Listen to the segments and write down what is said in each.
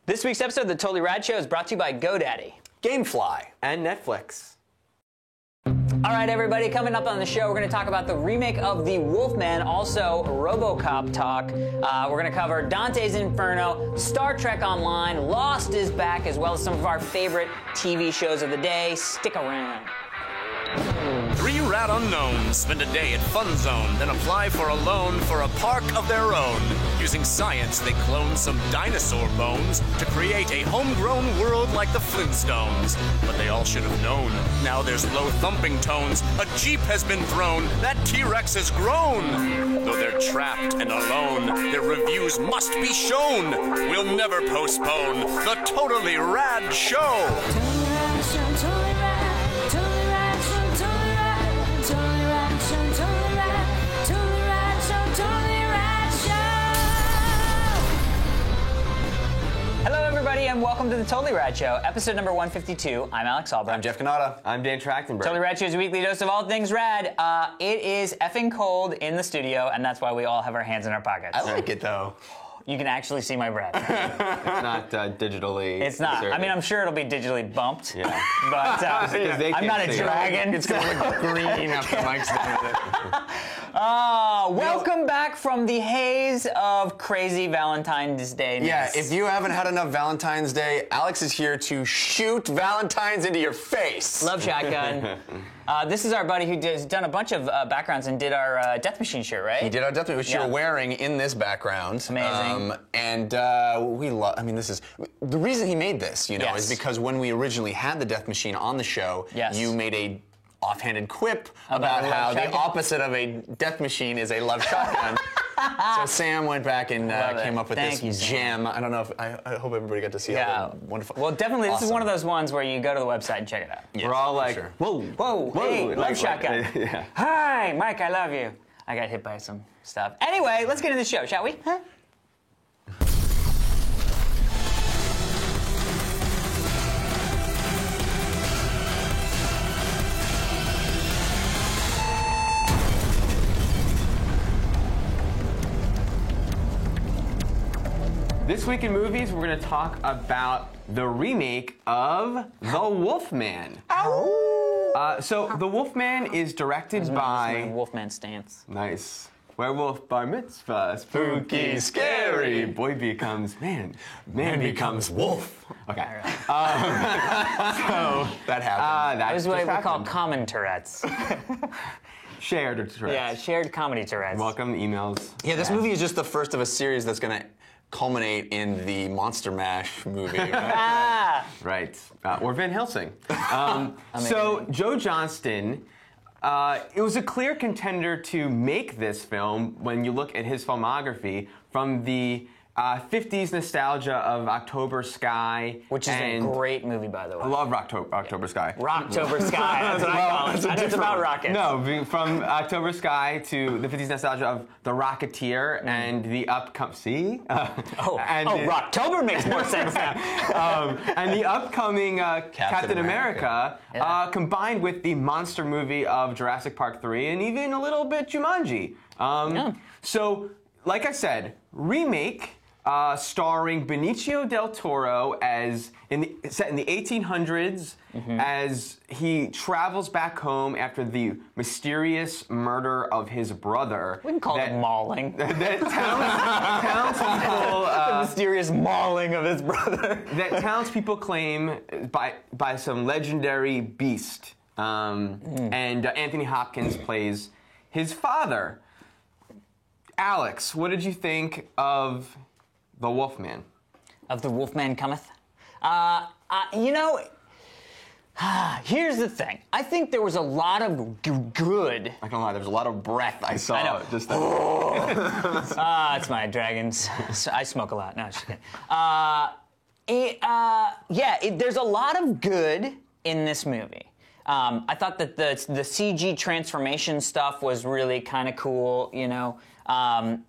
This week's episode of The Totally Rad Show is brought to you by GoDaddy, Gamefly, and Netflix. All right, everybody, coming up on the show, we're going to talk about the remake of The Wolfman, also RoboCop talk. We're going to cover Dante's Inferno, Star Trek Online, Lost is back, as well as some of our favorite TV shows of the day. Stick around. 3 rad unknowns spend a day at Fun Zone, then apply for a loan for a park of their own. Using science, they clone some dinosaur bones to create a homegrown world like the Flintstones. But they all should have known. Now there's low thumping tones. A Jeep has been thrown. That T-Rex has grown. Though they're trapped and alone, their reviews must be shown. We'll never postpone the Totally Rad Show. Hello, everybody, and welcome to The Totally Rad Show, episode number 152. I'm Alex Albrecht. I'm Jeff Canada. I'm Dan Trachtenberg. Totally Rad Show's weekly dose of all things rad. It is effing cold in the studio, and that's why we all have our hands in our pockets. I like it, though. You can actually see my breath. It's not digitally. It's not. inserted. I mean, I'm sure it'll be digitally bumped. Yeah. But they I'm can't not a see it. dragon. It's going to look green after Mike's done with it. Welcome back from the haze of crazy Valentine's Day. Yeah, if you haven't had enough Valentine's Day, Alex is here to shoot Valentine's into your face. Love Shotgun. This is our buddy who's done a bunch of backgrounds and did our Death Machine shirt, right? He did our Death Machine, which you're wearing in this background. Amazing. And we love, I mean, this is, the reason he made this, you know, Yes. is because when we originally had the Death Machine on the show, Yes. you made a offhanded quip About about a how love the shotgun? opposite of a Death Machine is a love shotgun. So Sam went back and Love it. came up with Thank you, this Sam. gem. I don't know if, I hope everybody got to see Yeah. how wonderful. Well, definitely, this is Awesome. one of those ones where you go to the website and check it out. Yeah, We're all for like, sure. whoa, Whoa, hey, like- love Shotgun. yeah. Hi, Mike, I love you. I got hit by some stuff. Anyway, let's get into the show, shall we? Huh? This week in movies, we're going to talk about the remake of The Wolfman. So The Wolfman is directed My by Wolfman stance. nice Werewolf Bar Mitzvah, spooky, scary. Boy becomes man, man becomes wolf. Okay, That happened. That that's is what we just call happened. common Tourette's. Shared or Tourette's. Yeah, shared comedy Tourette's. Welcome emails. Yeah, this movie is just the first of a series that's going to culminate in the Monster Mash movie. Right? Ah! Right. Or Van Helsing. So Joe Johnston, it was a clear contender to make this film when you look at his filmography from the 50s nostalgia of October Sky. Which is a great movie, by the way. I love October Sky. Rocktober Sky, that's what I call it. And it's about rockets. No, from October Sky to the 50s nostalgia of The Rocketeer and the upcoming. See? Rocktober makes more sense now. And the upcoming Captain America, Yeah. combined with the monster movie of Jurassic Park 3 and even a little bit Jumanji. So, like I said, remake starring Benicio del Toro as set in the 1800s as he travels back home after the mysterious murder of his brother. We can call it mauling. That townspeople The mysterious mauling of his brother. that townspeople claim by some legendary beast. And Anthony Hopkins plays his father. Alex, what did you think of The Wolfman? Of The Wolfman Cometh? Here's the thing. I think there was a lot of good. I can't lie, there was a lot of breath I saw. I know. Just It's my dragons. I smoke a lot. No, just kidding. There's a lot of good in this movie. I thought that the CG transformation stuff was really kind of cool, you know, and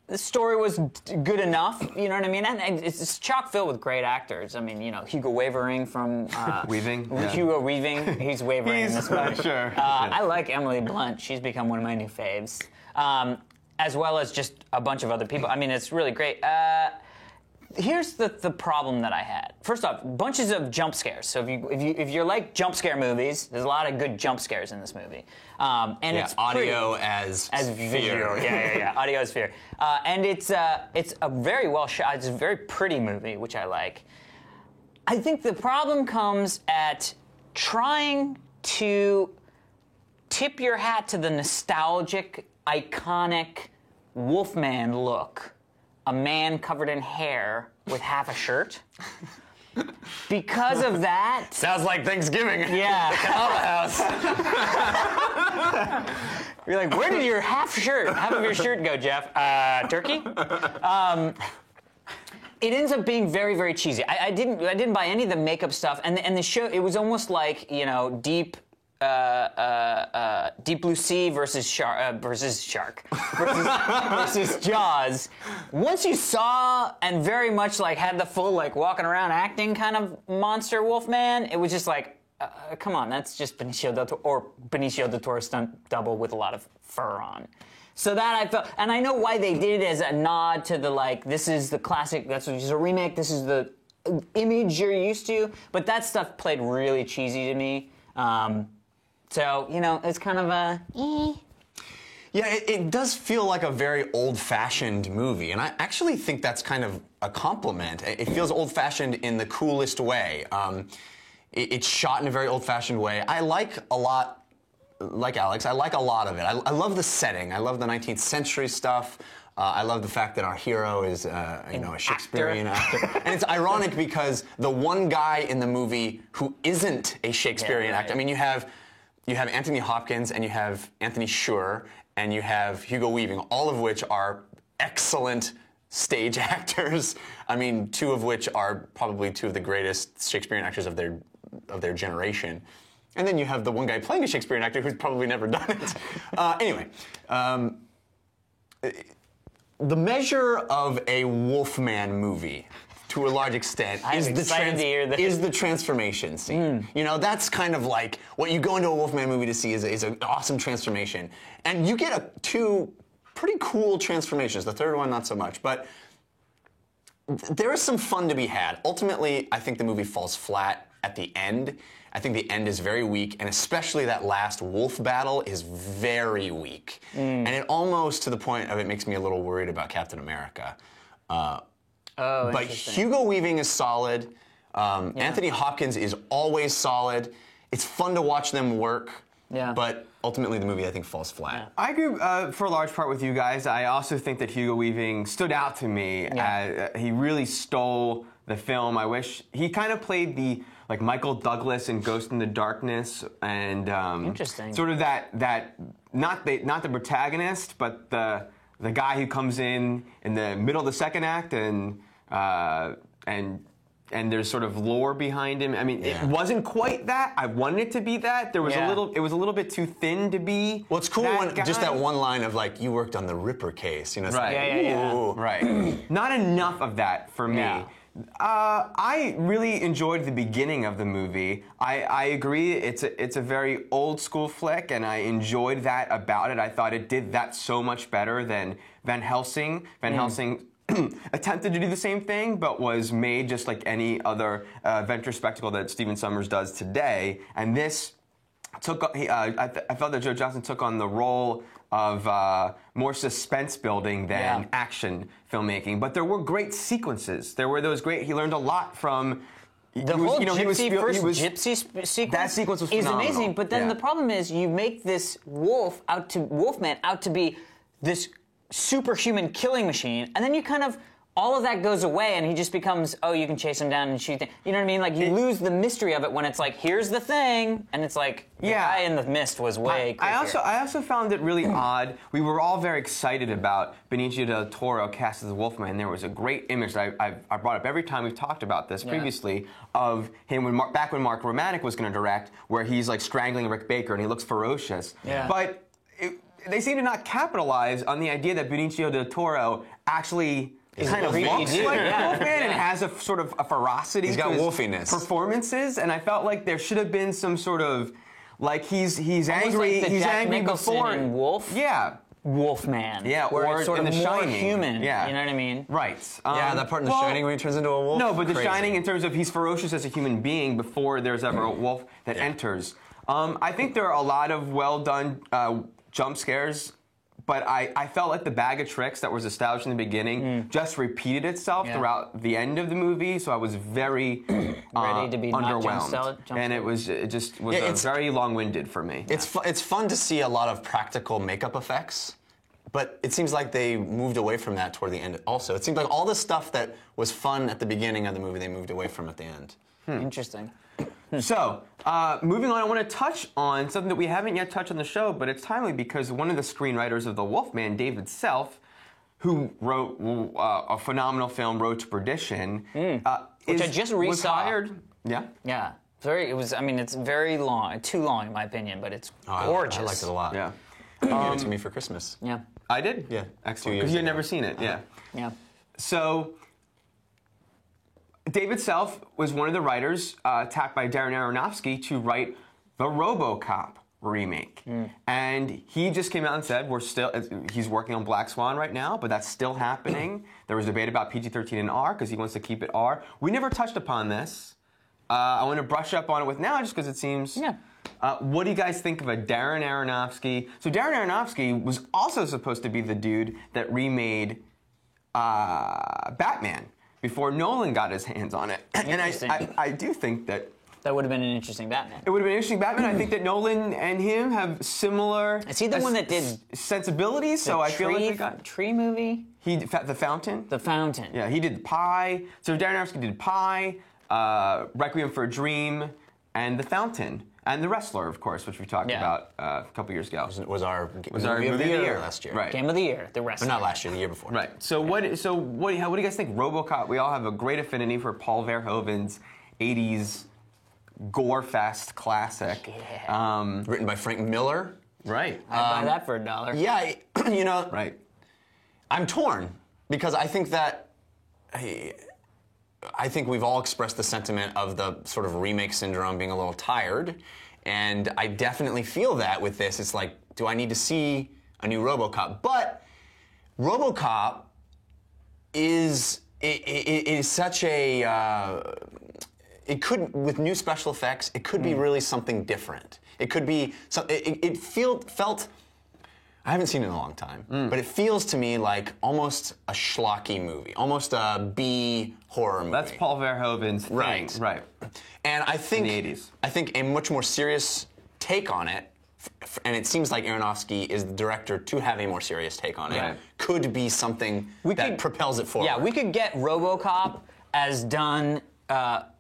the story was good enough, you know what I mean? And it's chock filled with great actors. I mean, you know, Hugo Weaving from Weaving? Yeah. Hugo Weaving, he's wavering in this movie. Sure. I like Emily Blunt. She's become one of my new faves. as well as just a bunch of other people. I mean, it's really great. Here's the problem that I had. First off, bunches of jump scares. So if you're like jump scare movies, there's a lot of good jump scares in this movie. And it's audio pretty, as visual. fear. Yeah. Audio as fear. And it's a very well shot. It's a very pretty movie, which I like. I think the problem comes at trying to tip your hat to the nostalgic, iconic Wolfman look. A man covered in hair with half a shirt. Because of that... Sounds like Thanksgiving. Yeah. At the house. You're like, where did your half of your shirt go, Jeff? Turkey? It ends up being very, very cheesy. I didn't buy any of the makeup stuff, and the show, it was almost like, Deep Blue Sea versus Jaws. Once you saw and very much like had the full like walking around acting kind of monster Wolfman, it was just like, come on, that's just Benicio del Toro stunt double with a lot of fur on. So that I felt, and I know why they did it as a nod to the like, this is the classic, that's just a remake, this is the image you're used to, but that stuff played really cheesy to me. So, it's kind of a... Yeah, it does feel like a very old-fashioned movie, and I actually think that's kind of a compliment. It feels old-fashioned in the coolest way. It's shot in a very old-fashioned way. I like a lot, like Alex, I like a lot of it. I love the setting. I love the 19th century stuff. I love the fact that our hero is, a Shakespearean actor. And it's ironic because the one guy in the movie who isn't a Shakespearean actor, I mean, you have Anthony Hopkins and you have Anthony Shure and you have Hugo Weaving, all of which are excellent stage actors. I mean, two of which are probably two of the greatest Shakespearean actors of their generation. And then you have the one guy playing a Shakespearean actor who's probably never done it. Anyway, the measure of a Wolfman movie, to a large extent, is the transformation scene. That's kind of like what you go into a Wolfman movie to see is an awesome transformation. And you get two pretty cool transformations. The third one, not so much. But there is some fun to be had. Ultimately, I think the movie falls flat at the end. I think the end is very weak, and especially that last wolf battle is very weak. And it almost, to the point of it, makes me a little worried about Captain America. But Hugo Weaving is solid. Anthony Hopkins is always solid. It's fun to watch them work. Yeah. But ultimately, the movie, I think, falls flat. Yeah. I agree for a large part with you guys. I also think that Hugo Weaving stood out to me. He really stole the film. I wish he kind of played the Michael Douglas in Ghost in the Darkness, and interesting. Sort of that not the protagonist, but the guy who comes in the middle of the second act and there's sort of lore behind him. I mean, it wasn't quite that. I wanted it to be that. There was it was a little bit too thin to be. Well, it's cool just that one line of like, you worked on the Ripper case, Right. Like, right. Not enough of that for me. Yeah. I really enjoyed the beginning of the movie. I agree, it's a very old school flick, and I enjoyed that about it. I thought it did that so much better than Van Helsing. Van Helsing attempted to do the same thing, but was made just like any other adventure spectacle that Stephen Sommers does today. And this took, I felt that Joe Johnston took on the role of more suspense building than action filmmaking. But there were great sequences. There were those great, he learned a lot from... Gypsy sequence. That sequence was phenomenal. Is amazing, but then the problem is you make this Wolfman out to be this superhuman killing machine, and then you kind of, all of that goes away, and he just becomes, you can chase him down and shoot him. You know what I mean? Like, you lose the mystery of it when it's like, here's the thing, and it's like, the guy in the mist was way creepier. I also found it really odd. We were all very excited about Benicio del Toro cast as the Wolfman. There was a great image that I brought up every time we've talked about this previously, of him back when Mark Romanek was going to direct, where he's like strangling Rick Baker and he looks ferocious. Yeah. But they seem to not capitalize on the idea that Benicio del Toro actually kind of looks like Wolfman and has a sort of a ferocity. He's got to his wolfiness. Performances, and I felt like there should have been some sort of, like, he's almost angry. like the he's Jack angry Nicholson before. in Wolf. Yeah. Wolfman. Yeah, where or it's sort in of The more Shining. human. Yeah. You know what I mean? Right. Yeah, that part in The Shining when he turns into a wolf. No, but The Crazy. Shining, in terms of he's ferocious as a human being before there's ever a wolf that enters. I think there are a lot of well done jump scares, but I felt like the bag of tricks that was established in the beginning just repeated itself throughout the end of the movie. So I was very Ready to be not underwhelmed, jump and it just was very long-winded for me. It's fun to see a lot of practical makeup effects, but it seems like they moved away from that toward the end. Also, it seems like all the stuff that was fun at the beginning of the movie, they moved away from at the end. Interesting. So, moving on, I want to touch on something that we haven't yet touched on the show, but it's timely because one of the screenwriters of The Wolfman, David Self, who wrote a phenomenal film, Road to Perdition, which I just was resaw. hired. Yeah. Yeah. It's very long. Too long, in my opinion, but it's gorgeous. I liked it a lot. Yeah. You gave it to me for Christmas. Yeah. I did? Yeah. Excellent. 2 years Because you had ago. never seen it. Yeah. Yeah. So, David Self was one of the writers tapped by Darren Aronofsky to write the RoboCop remake. And he just came out and said he's working on Black Swan right now, but that's still happening. There was debate about PG-13 and R because he wants to keep it R. We never touched upon this. I want to brush up on it with now just because it seems... Yeah. What do you guys think of a Darren Aronofsky? So Darren Aronofsky was also supposed to be the dude that remade Batman before Nolan got his hands on it. And Interesting. I do think that That would have been an interesting Batman. it would have been an interesting Batman. I think that Nolan and him have similar Is he the one that did sensibilities, so I feel like they got... Tree movie? The Fountain? The Fountain. Yeah, he did Pi. So Darren Aronofsky did Pi, Requiem for a Dream, and The Fountain. And The Wrestler, of course, which we talked about a couple years ago. Was our movie of the year last year. Right. Game of the Year, The Wrestler. But not last year, the year before. Right. So what do you guys think? RoboCop. We all have a great affinity for Paul Verhoeven's '80s gore fest classic. Yeah. Written by Frank Miller. Right. I'd buy that for $1. Yeah, Right. I'm torn because I think that I think we've all expressed the sentiment of the sort of remake syndrome being a little tired, and I definitely feel that with this. It's like, do I need to see a new RoboCop? But RoboCop is such a it could, with new special effects, it could be really something different. It could be it felt. I haven't seen it in a long time, but it feels to me like almost a schlocky movie, almost a B horror movie. That's Paul Verhoeven's thing. Right. Right. And I think In the 80s. I think a much more serious take on it, and it seems like Aronofsky is the director to have a more serious take on it, Right. could be something that propels it forward. Yeah, we could get RoboCop as done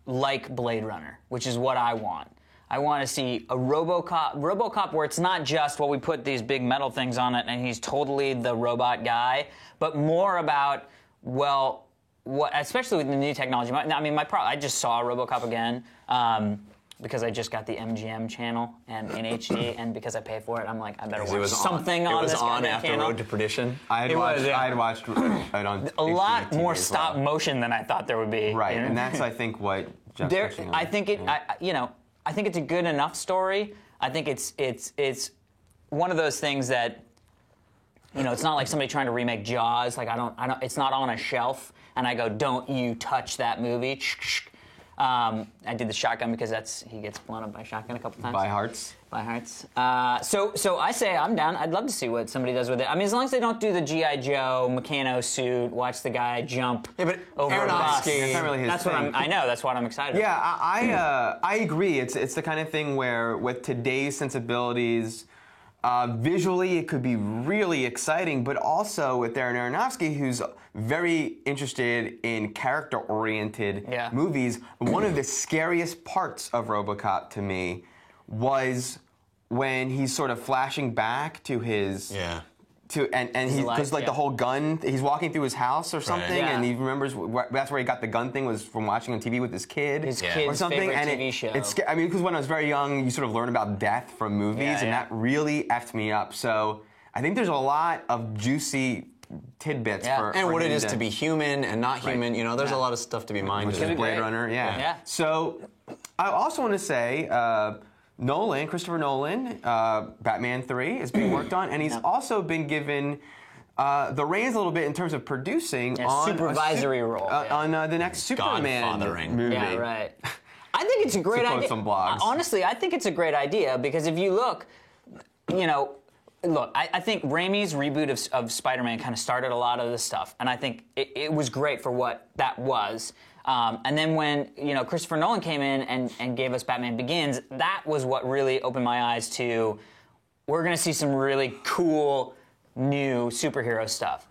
like Blade Runner, which is what I want. I want to see a RoboCop where it's not just, well, we put these big metal things on it and he's totally the robot guy, but more about, well, what, especially with the new technology. I mean, I just saw RoboCop again because I just got the MGM channel and in HD, and because I pay for it, I'm like, I better watch something on this It was on goddamn after channel. Road to Perdition. I had watched it on A lot HGTV more as stop well. motion than I thought there would be. Right, you know? and that's, I think, what Jeff's touching on. I think it. I think it's a good enough story. I think it's one of those things that, it's not like somebody trying to remake Jaws. Like I don't. It's not on a shelf, and I go, don't you touch that movie. I did the shotgun because he gets blown up by a shotgun a couple times. By Hearts. By Hearts. So I say I'm down. I'd love to see what somebody does with it. I mean, as long as they don't do the G.I. Joe Meccano suit, watch the guy jump but over a bus. Aronofsky- That's not really his That's thing. what I know. That's what I'm excited about. Yeah, I agree. It's the kind of thing where, with today's sensibilities, visually it could be really exciting, but also with Darren Aronofsky, who's very interested in character-oriented movies. One of the scariest parts of RoboCop to me was when he's sort of flashing back to his and he because the whole gun, he's walking through his house or something, Yeah. and he remembers that's where he got the gun thing, was from watching on TV with his kid, His or kid's something. favorite And TV show. I mean, because when I was very young, you sort of learn about death from movies, and that really effed me up. So I think there's a lot of juicy tidbits for and what it him is to be human and not human. There's a lot of stuff to be minded. which is be Blade great. Runner, Yeah. So I also want to say Christopher Nolan, Batman 3 is being worked on, and he's also been given the reins a little bit in terms of producing on supervisory role on the next Superman Godfathering. movie. Yeah, right. I think it's a great quote idea. some blogs. Honestly, I think it's a great idea because if you look, I think Raimi's reboot of Spider-Man kind of started a lot of this stuff, and I think it was great for what that was. And then when Christopher Nolan came in and gave us Batman Begins, that was what really opened my eyes to. We're going to see some really cool new superhero stuff.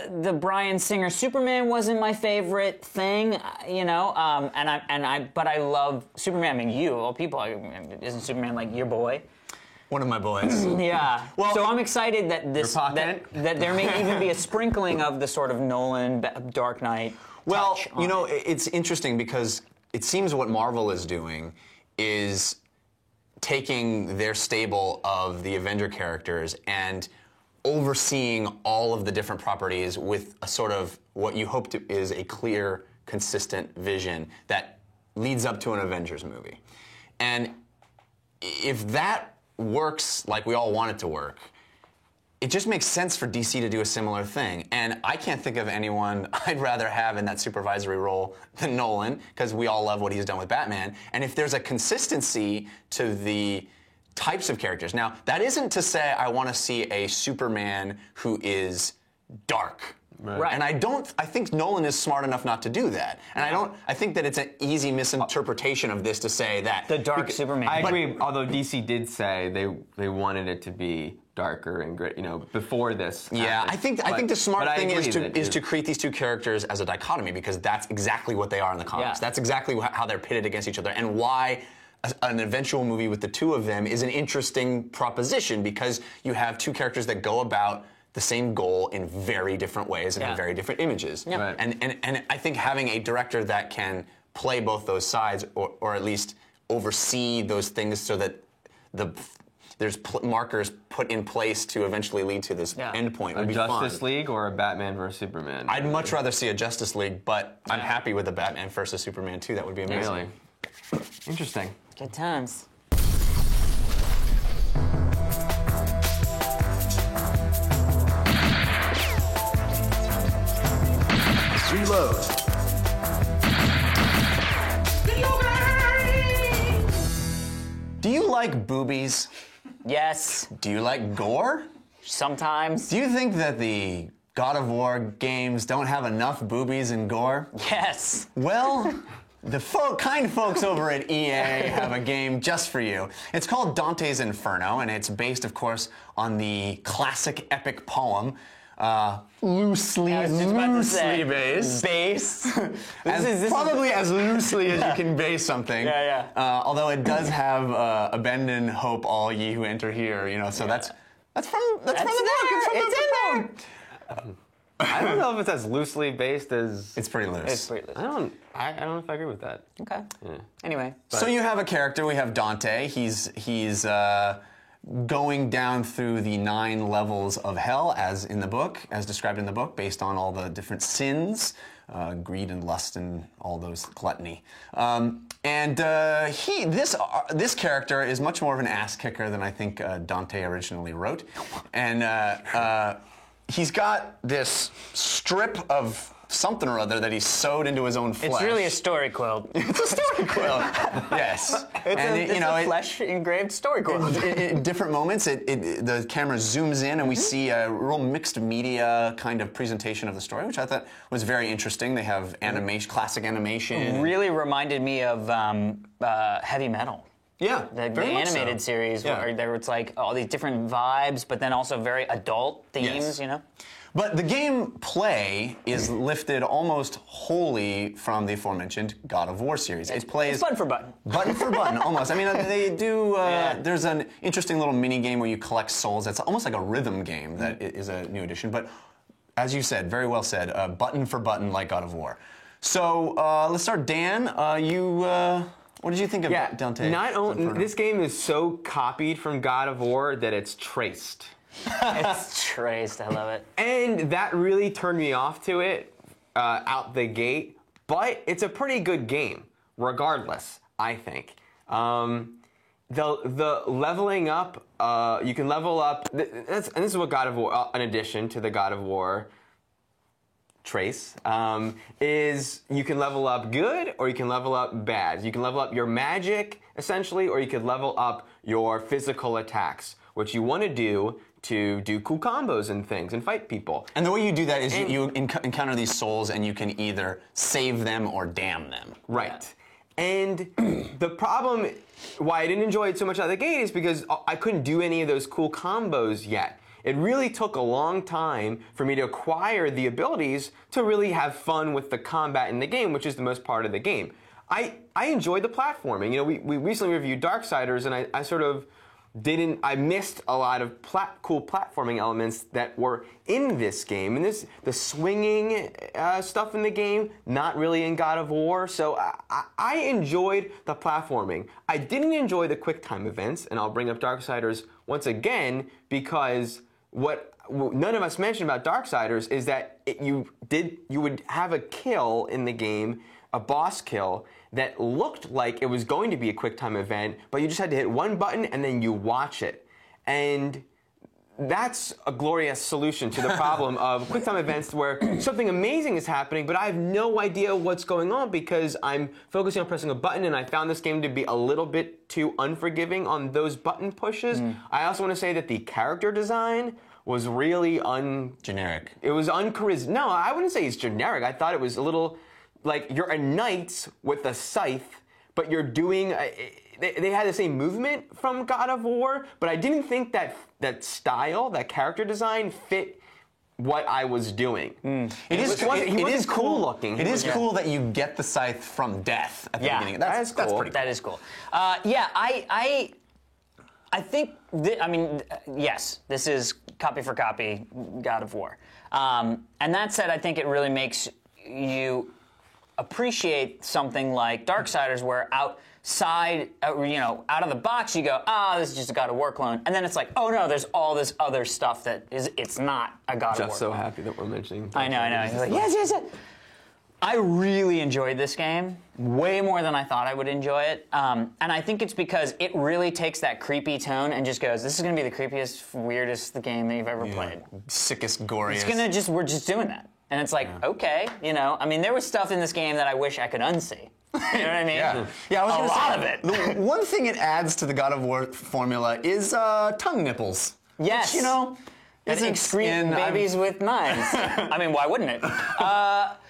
The Bryan Singer Superman wasn't my favorite thing, but I love Superman. I mean, you, all people, isn't Superman like your boy? One of my boys. Yeah. Well, so I'm excited that that there may even be a sprinkling of the sort of Nolan Dark Knight. Well, touch on it. it's interesting because it seems what Marvel is doing is taking their stable of the Avenger characters and overseeing all of the different properties with a sort of what you hope is a clear, consistent vision that leads up to an Avengers movie. And if that works like we all want it to work, it just makes sense for DC to do a similar thing. And I can't think of anyone I'd rather have in that supervisory role than Nolan, because we all love what he's done with Batman. And if there's a consistency to the types of characters. Now, that isn't to say I want to see a Superman who is dark. Right. And I think Nolan is smart enough not to do that. And I think that it's an easy misinterpretation of this to say that the dark Superman. I agree, although DC did say they wanted it to be darker and grit, before this. Yeah, happened. I think the smart thing is is to create these two characters as a dichotomy, because that's exactly what they are in the comics. Yeah. That's exactly how they're pitted against each other, and why an eventual movie with the two of them is an interesting proposition, because you have two characters that go about the same goal in very different ways and in very different images. Yeah. Right. And I think having a director that can play both those sides, or at least oversee those things so that there's markers put in place to eventually lead to this end point would A be fun. Justice League or a Batman vs Superman? I'd much rather see a Justice League, but I'm happy with the Batman versus Superman 2. That would be amazing. Really? Interesting. Good times. Reload. Do you like boobies? Yes. Do you like gore? Sometimes. Do you think that the God of War games don't have enough boobies and gore? Yes. Well, the kind folks over at EA have a game just for you. It's called Dante's Inferno, and it's based, of course, on the classic epic poem. Loosely based. Base. Probably as loosely as you can base something. Yeah. Although it does have abandon hope all ye who enter here. So that's from the book. It's in there. I don't know if it's as loosely based as. It's pretty loose. It's pretty loose. I don't know if I agree with that. Okay. Anyway. So you have a character. We have Dante. He's going down through the 9 levels of hell, as described in the book, based on all the different sins, greed and lust and all those, gluttony. This character is much more of an ass kicker than I think Dante originally wrote, and he's got this strip of something or other that he sewed into his own flesh. It's really a story quilt. It's a story quilt. Yes. It's a flesh engraved story quilt. In different moments, the camera zooms in and we see a real mixed media kind of presentation of the story, which I thought was very interesting. They have animation, classic animation. Really reminded me of Heavy Metal. Yeah, The very much animated so. series where there it's like all these different vibes, but then also very adult themes, Yes. But the gameplay is lifted almost wholly from the aforementioned God of War series. It plays It's button for button. Button for button, almost. I mean, they do. There's an interesting little mini game where you collect souls. That's almost like a rhythm game. That is a new addition. But as you said, very well said, button for button like God of War. So let's start. Dan, what did you think of Dante? This game is so copied from God of War that it's traced. It's traced. I love it. And that really turned me off to it out the gate. But it's a pretty good game, regardless. I think. The leveling up, you can level up, and this is what God of War, in addition to the God of War trace, is you can level up good or you can level up bad. You can level up your magic, essentially, or you could level up your physical attacks, which you want to do cool combos and things and fight people. And the way you do that is you encounter these souls and you can either save them or damn them. Right. Yeah. And the problem why I didn't enjoy it so much out of the gate is because I couldn't do any of those cool combos yet. It really took a long time for me to acquire the abilities to really have fun with the combat in the game, which is the most part of the game. I enjoyed the platforming. You know, we recently reviewed Darksiders, and I sort of I missed a lot of cool platforming elements that were in this game. And the swinging stuff in the game, not really in God of War. So I enjoyed the platforming. I didn't enjoy the QuickTime events, and I'll bring up Darksiders once again because what none of us mentioned about Darksiders is that you would have a kill in the game, a boss kill, that looked like it was going to be a QuickTime event, but you just had to hit one button and then you watch it. And that's a glorious solution to the problem of QuickTime events where something amazing is happening, but I have no idea what's going on because I'm focusing on pressing a button, and I found this game to be a little bit too unforgiving on those button pushes. I also want to say that the character design was really generic. It was uncharismatic. No, I wouldn't say it's generic. I thought it was a little like you're a knight with a scythe, but you're doing. They had the same movement from God of War, but I didn't think that style, that character design, fit what I was doing. It is cool looking. It is cool that you get the scythe from death at the beginning. That's cool. That's pretty cool. That is cool. I think, yes, this is copy for copy God of War. And that said, I think it really makes you appreciate something like Darksiders, where outside, out of the box, you go, this is just a God of War clone. And then it's like, oh no, there's all this other stuff it's not a God of War Just so clone. happy that we're mentioning I know. He's like, yes. I really enjoyed this game, way more than I thought I would enjoy it. And I think it's because it really takes that creepy tone and just goes, this is going to be the creepiest, weirdest game that you've ever played. Sickest, goriest. We're just doing that. And it's like, okay, there was stuff in this game that I wish I could unsee. You know what I mean? Yeah, I was a lot of it. The one thing it adds to the God of War formula is tongue nipples. Yes. Which, and excrete babies with knives. I mean, why wouldn't it? But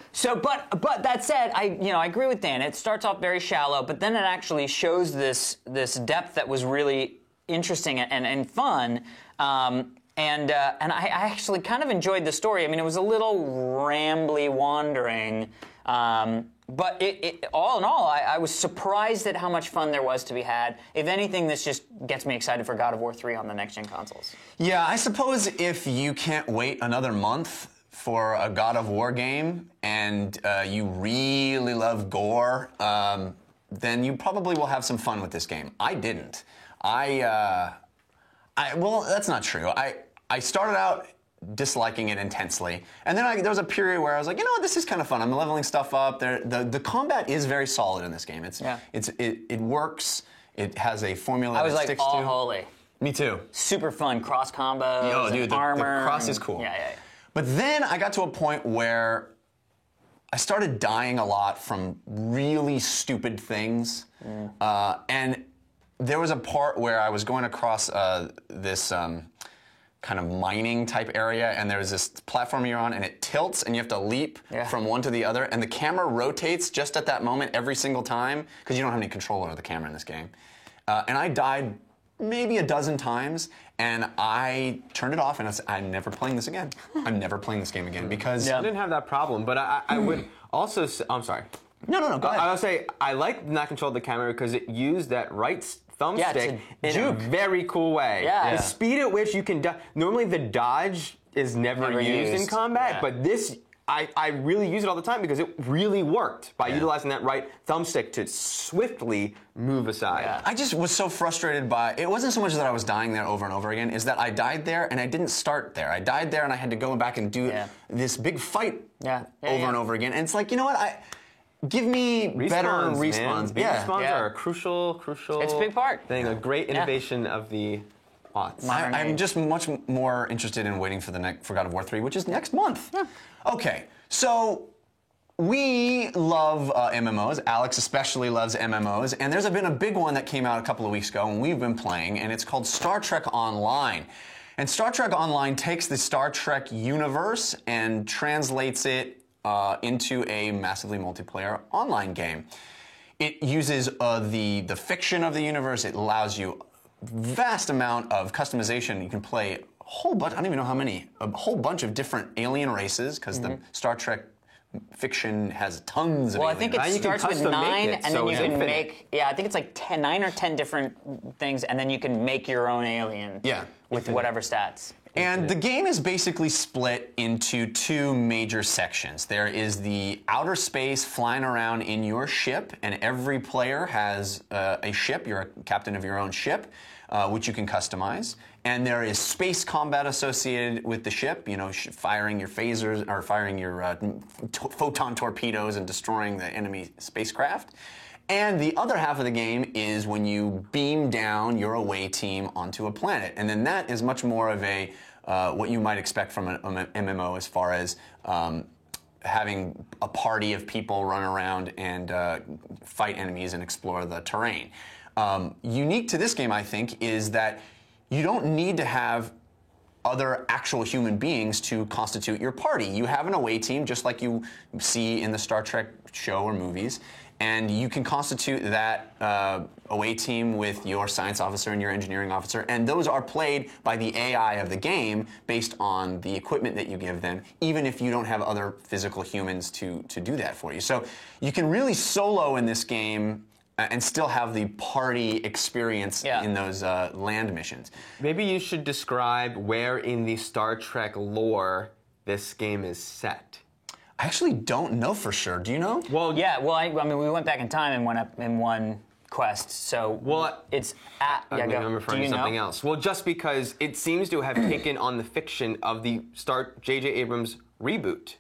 that said, I agree with Dan. It starts off very shallow, but then it actually shows this depth that was really interesting and fun. And I actually kind of enjoyed the story. I mean, it was a little rambly, wandering, but it all in all, I was surprised at how much fun there was to be had. If anything, this just gets me excited for God of War 3 on the next-gen consoles. Yeah, I suppose if you can't wait another month for a God of War game and you really love gore, then you probably will have some fun with this game. I didn't. Well, that's not true. I started out disliking it intensely, and then there was a period where I was like, this is kind of fun. I'm leveling stuff up. The combat is very solid in this game. It works. It has a formula that sticks to. I was like, holy. Me too. Super fun cross combos. Dude, armor. The cross is cool. Yeah. But then I got to a point where I started dying a lot from really stupid things, and there was a part where I was going across this kind of mining type area, and there's this platform you're on, and it tilts, and you have to leap from one to the other, and the camera rotates just at that moment every single time, because you don't have any control over the camera in this game. And I died maybe a dozen times, and I turned it off, and I said, I'm never playing this again. I'm never playing this game again, because... I didn't have that problem, but I would also say... I'm sorry. No, go ahead. I would say I like not control the camera because it used that right thumbstick in a very cool way. The speed at which you can normally the dodge is never used in combat, but this I really use it all the time because it really worked by utilizing that right thumbstick to swiftly move aside. I just was so frustrated by it. Wasn't so much that I was dying there over and over again, is that I died there and I didn't start there. I died there and I had to go back and do this big fight over and over again. And it's like, you know what? give me better respawns. Man. Respawns Yeah. are a crucial. It's a big part. thing. A great innovation of the aughts. I'm just much more interested in waiting for God of War 3, which is next month. Yeah. Okay, so we love MMOs. Alex especially loves MMOs, and there's been a big one that came out a couple of weeks ago, and we've been playing, and it's called Star Trek Online. And Star Trek Online takes the Star Trek universe and translates it into a massively multiplayer online game. It uses the fiction of the universe. It allows you vast amount of customization. You can play a whole bunch, I don't even know how many, a whole bunch of different alien races, because the Star Trek fiction has tons of Well, I alien think it races. you can starts with custom make 9, it, and so then you it's can infinite. make. Yeah, I think it's like 9 or 10 different things, and then you can make your own alien. Yeah. With whatever stats. And the game is basically split into 2 major sections. There is the outer space flying around in your ship, and every player has a ship. You're a captain of your own ship, which you can customize. And there is space combat associated with the ship, firing your phasers, or firing your photon torpedoes and destroying the enemy spacecraft. And the other half of the game is when you beam down your away team onto a planet. And then that is much more of a what you might expect from an MMO, as far as having a party of people run around and fight enemies and explore the terrain. Unique to this game, I think, is that you don't need to have other actual human beings to constitute your party. You have an away team, just like you see in the Star Trek show or movies, and you can constitute that away team with your science officer and your engineering officer, and those are played by the AI of the game based on the equipment that you give them, even if you don't have other physical humans to do that for you. So you can really solo in this game and still have the party experience in those land missions. Maybe you should describe where in the Star Trek lore this game is set. I actually don't know for sure. Do you know? Well, yeah. Well, I mean, we went back in time and went up in one quest. So it's at. I'm referring to something else. Well, just because it seems to have taken on the fiction of the J.J. Abrams reboot,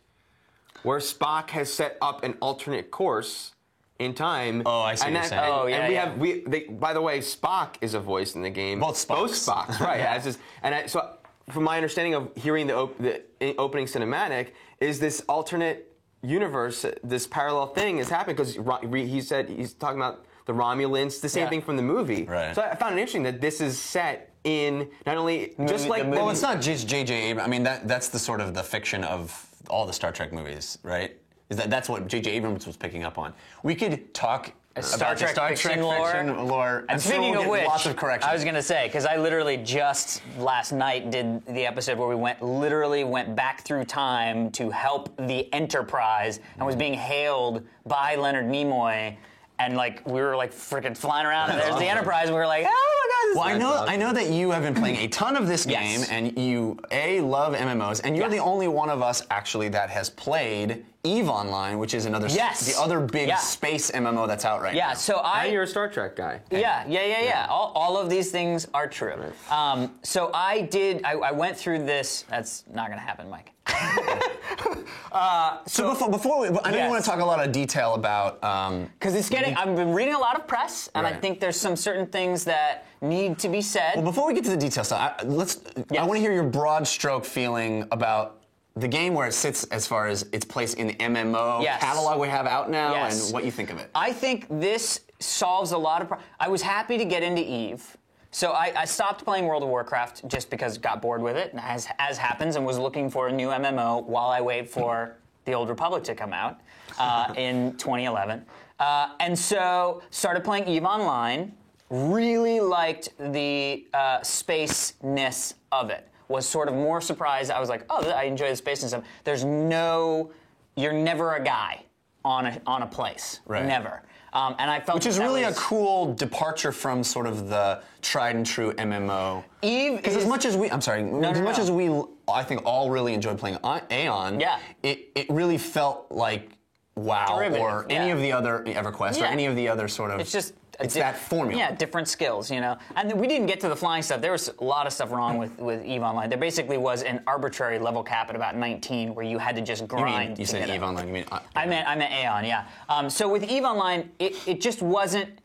where Spock has set up an alternate course in time. Oh, I see what you're saying. And by the way, Spock is a voice in the game. Both Spocks. Right. So from my understanding of hearing the opening cinematic, is this alternate universe, this parallel thing is happening, because he said he's talking about the Romulans, the same thing from the movie. Right. So I found it interesting that this is set in not only just like well, it's not just J.J. Abrams. I mean, that's the sort of the fiction of all the Star Trek movies, right? That's what J.J. Abrams was picking up on. We could talk Star about Trek the Star Trek fiction lore. And speaking we'll of get which, lots of corrections. I was going to say, because I literally just last night did the episode where we went back through time to help the Enterprise, and was being hailed by Leonard Nimoy, and we were freaking flying around, and there's the Enterprise, and we were like, oh my god. Well, I know that you have been playing a ton of this game, and you love MMOs, and you're the only one of us actually that has played EVE Online, which is the other big space MMO that's out right now. Yeah, so and you're a Star Trek guy. Yeah. All of these things are true. Right. So I went through this. That's not going to happen, Mike. So before I know you want to talk a lot of detail about because I've been reading a lot of press, and I think there's some certain things that need to be said. Well, before we get to the details, I want to hear your broad stroke feeling about the game, where it sits as far as its place in the MMO catalog we have out now, and what you think of it. I think this solves a lot of problems. I was happy to get into EVE. So I stopped playing World of Warcraft just because I got bored with it, as happens, and was looking for a new MMO while I wait for the Old Republic to come out in 2011. And so started playing EVE Online, really liked the space-ness of it. Was sort of more surprised. I was like, oh, I enjoy the space and stuff. You're never a guy on a place. Right. Never. And I felt which is really a cool departure from sort of the tried and true MMO. EVE because as much as we I think all really enjoyed playing Aeon. Yeah. It really felt like WoW Derivative, or any of the other EverQuest or any of the other sort of. It's just It's that formula. Yeah, different skills, you know. And we didn't get to the flying stuff. There was a lot of stuff wrong with EVE Online. There basically was an arbitrary level cap at about 19 where you had to just grind. You said EVE Online. You mean I meant Aeon, yeah. So with EVE Online, it just wasn't.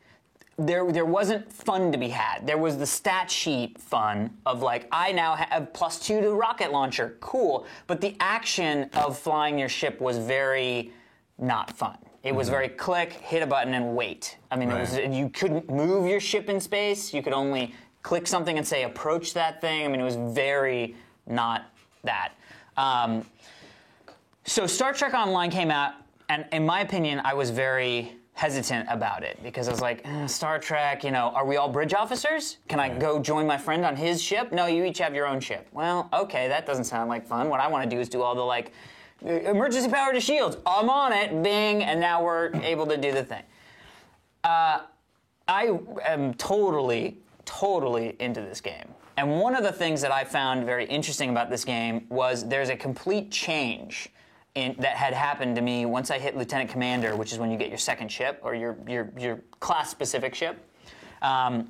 There wasn't fun to be had. There was the stat sheet fun of like, I now have +2 to rocket launcher, cool. But the action of flying your ship was very not fun. It was very click, hit a button, and wait. I mean, you couldn't move your ship in space. You could only click something and say approach that thing. I mean, it was very not that. So Star Trek Online came out, and in my opinion, I was very hesitant about it because I was like, Star Trek, you know, are we all bridge officers? Can I go join my friend on his ship? No, you each have your own ship. Well, okay, that doesn't sound like fun. What I want to do is do all the like emergency power to shields. I'm on it, bing, and now we're able to do the thing. I am totally into this game. And one of the things that I found very interesting about this game was there's a complete change that had happened to me once I hit Lieutenant Commander, which is when you get your second ship or your class-specific ship. I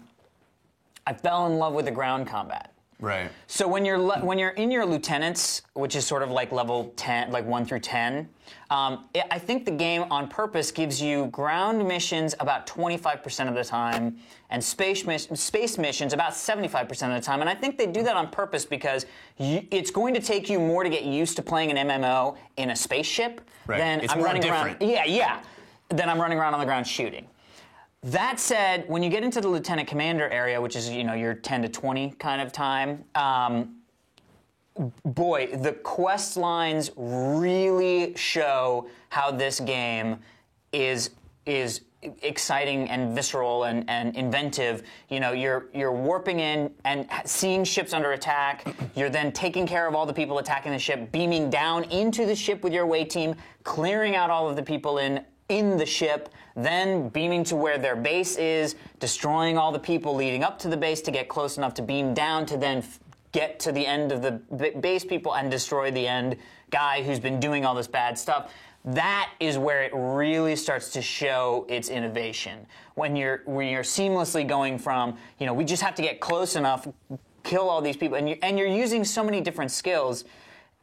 fell in love with the ground combat. Right. So when you're in your lieutenants, which is sort of like level 10, like 1 through 10, I think the game on purpose gives you ground missions about 25% of the time and space missions about 75% of the time. And I think they do that on purpose because it's going to take you more to get used to playing an MMO in a spaceship than it's I'm more running different. around. Yeah. Than I'm running around on the ground shooting. That said, when you get into the Lieutenant Commander area, which is, you know, your 10 to 20 kind of time, boy, the quest lines really show how this game is exciting and visceral and inventive. You know, you're warping in and seeing ships under attack. You're then taking care of all the people attacking the ship, beaming down into the ship with your away team, clearing out all of the people in the ship, then beaming to where their base is, destroying all the people leading up to the base to get close enough to beam down to then get to the end of the base people and destroy the end guy who's been doing all this bad stuff. That is where it really starts to show its innovation. When you're seamlessly going from, you know, we just have to get close enough, kill all these people, and you're using so many different skills,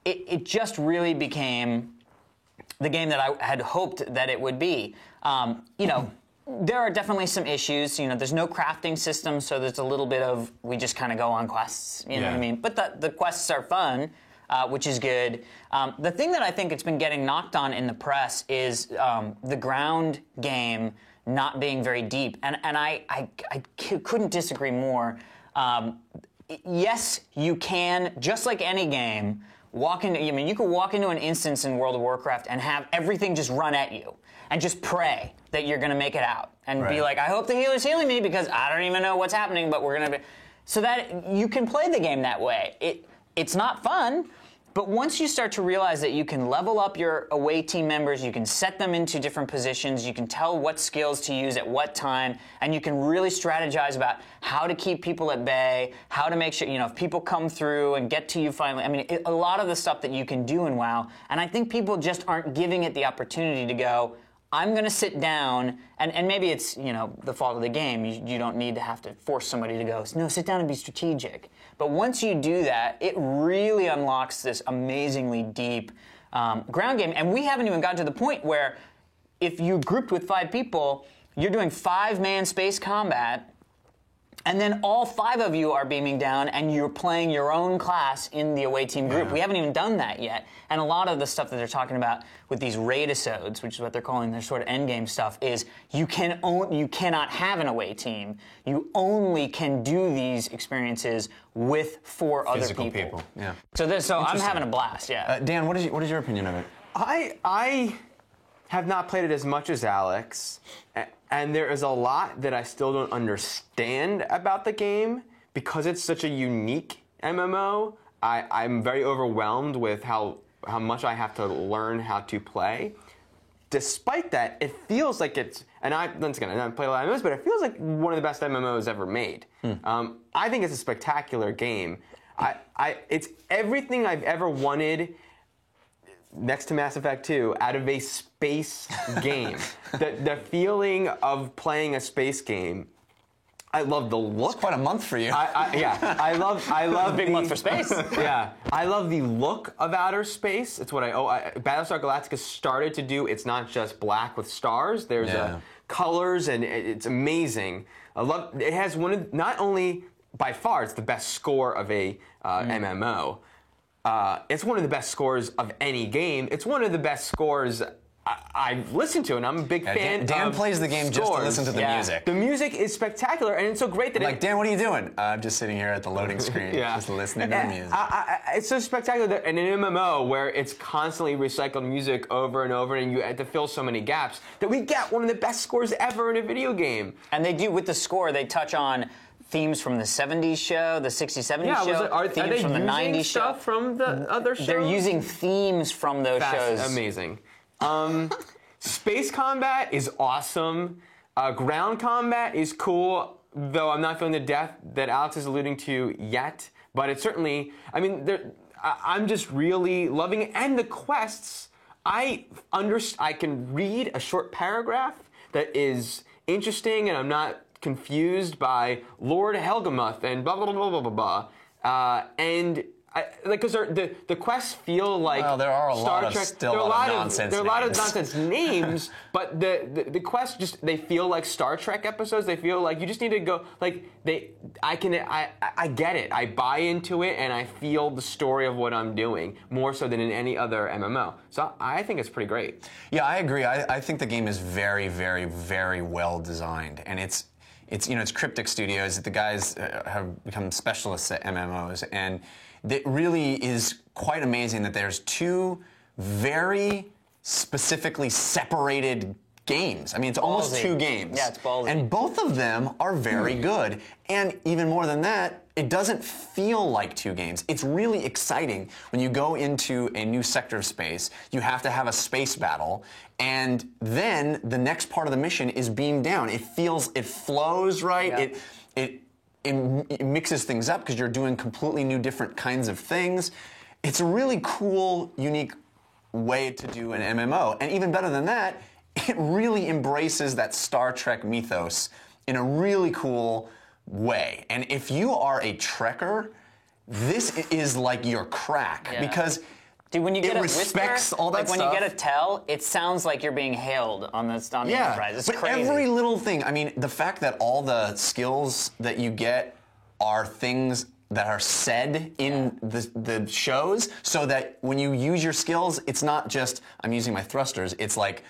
it just really became the game that I had hoped that it would be. You know, there are definitely some issues. You know, there's no crafting system, so there's a little bit of we just kind of go on quests. You know what I mean? But the quests are fun, which is good. The thing that I think it's been getting knocked on in the press is the ground game not being very deep, and I couldn't disagree more. Yes, you can, just like any game, you could walk into an instance in World of Warcraft and have everything just run at you and just pray that you're going to make it out and be like, I hope the healer's healing me because I don't even know what's happening, but we're going to be... So that you can play the game that way. It's not fun, but once you start to realize that you can level up your away team members, you can set them into different positions, you can tell what skills to use at what time, and you can really strategize about how to keep people at bay, how to make sure, you know, if people come through and get to you finally. I mean, a lot of the stuff that you can do in WoW, and I think people just aren't giving it the opportunity to go, I'm going to sit down, and maybe it's, you know, the fault of the game. You don't need to have to force somebody to go, no, sit down and be strategic. But once you do that, it really unlocks this amazingly deep ground game. And we haven't even gotten to the point where if you grouped with 5 people, you're doing 5-man space combat, and then all 5 of you are beaming down and you're playing your own class in the away team group. We haven't even done that yet. And a lot of the stuff that they're talking about with these raid-isodes, which is what they're calling their sort of endgame stuff, is you cannot have an away team. You only can do these experiences with 4 Physical other people. Yeah. So I'm having a blast, yeah. Dan, what is your opinion of it? I have not played it as much as Alex, and there is a lot that I still don't understand about the game because it's such a unique MMO. I'm very overwhelmed with how much I have to learn how to play. Despite that, it feels like it's, and once again, I don't play a lot of MMOs, but it feels like one of the best MMOs ever made. I think it's a spectacular game. It's everything I've ever wanted next to Mass Effect 2, out of a space game. The feeling of playing a space game. I love the look. It's quite a month for you. I love Big month for space. Yeah, I love the look of outer space. It's what Battlestar Galactica started to do. It's not just black with stars. There's colors, and it's amazing. I love. It has one of, not only by far, it's the best score of a MMO. It's one of the best scores of any game. It's one of the best scores I've listened to, and I'm a big fan. Dan plays the game just to listen to the music. The music is spectacular, and it's so great that Dan, what are you doing? I'm just sitting here at the loading screen, just listening to the music. It's so spectacular that in an MMO where it's constantly recycled music over and over, and you have to fill so many gaps, that we get one of the best scores ever in a video game. And they do, with the score, they touch on themes from the 70s show, the 60s, 70s show, are themes they from the using 90s stuff show. from the other shows? They're using themes from those shows. Amazing. Space combat is awesome. Ground combat is cool, though I'm not feeling the depth that Alex is alluding to yet. But it's certainly, I mean, I'm just really loving it. And the quests, I can read a short paragraph that is interesting, and I'm not confused by Lord Helgamuth and blah, blah, blah, blah, blah, blah. Because the quests feel like there are a Star lot Trek. of still There are a lot of nonsense there are a lot of names. nonsense names, but the quests just they feel like Star Trek episodes. They feel like you just need to go like I get it. I buy into it, and I feel the story of what I'm doing more so than in any other MMO. So I think it's pretty great. Yeah, I agree. I think the game is very, very, very well designed, and it's Cryptic Studios. The guys have become specialists at MMOs, and it really is quite amazing that there's two very specifically separated games. I mean, it's almost Ballsy. two games. Yeah, it's ballsy. And both of them are very good. And even more than that, it doesn't feel like two games. It's really exciting when you go into a new sector of space. You have to have a space battle, and then the next part of the mission is beamed down. It flows right. Yeah. It mixes things up because you're doing completely new, different kinds of things. It's a really cool, unique way to do an MMO. And even better than that, it really embraces that Star Trek mythos in a really cool way. And if you are a Trekker, this is like your crack because Dude, when you get it a respects whisper, all that like when stuff. you get a tell, it sounds like you're being hailed on the Enterprise. It's but crazy. every little thing. I mean, the fact that all the skills that you get are things that are said in the shows, so that when you use your skills, it's not just I'm using my thrusters. It's like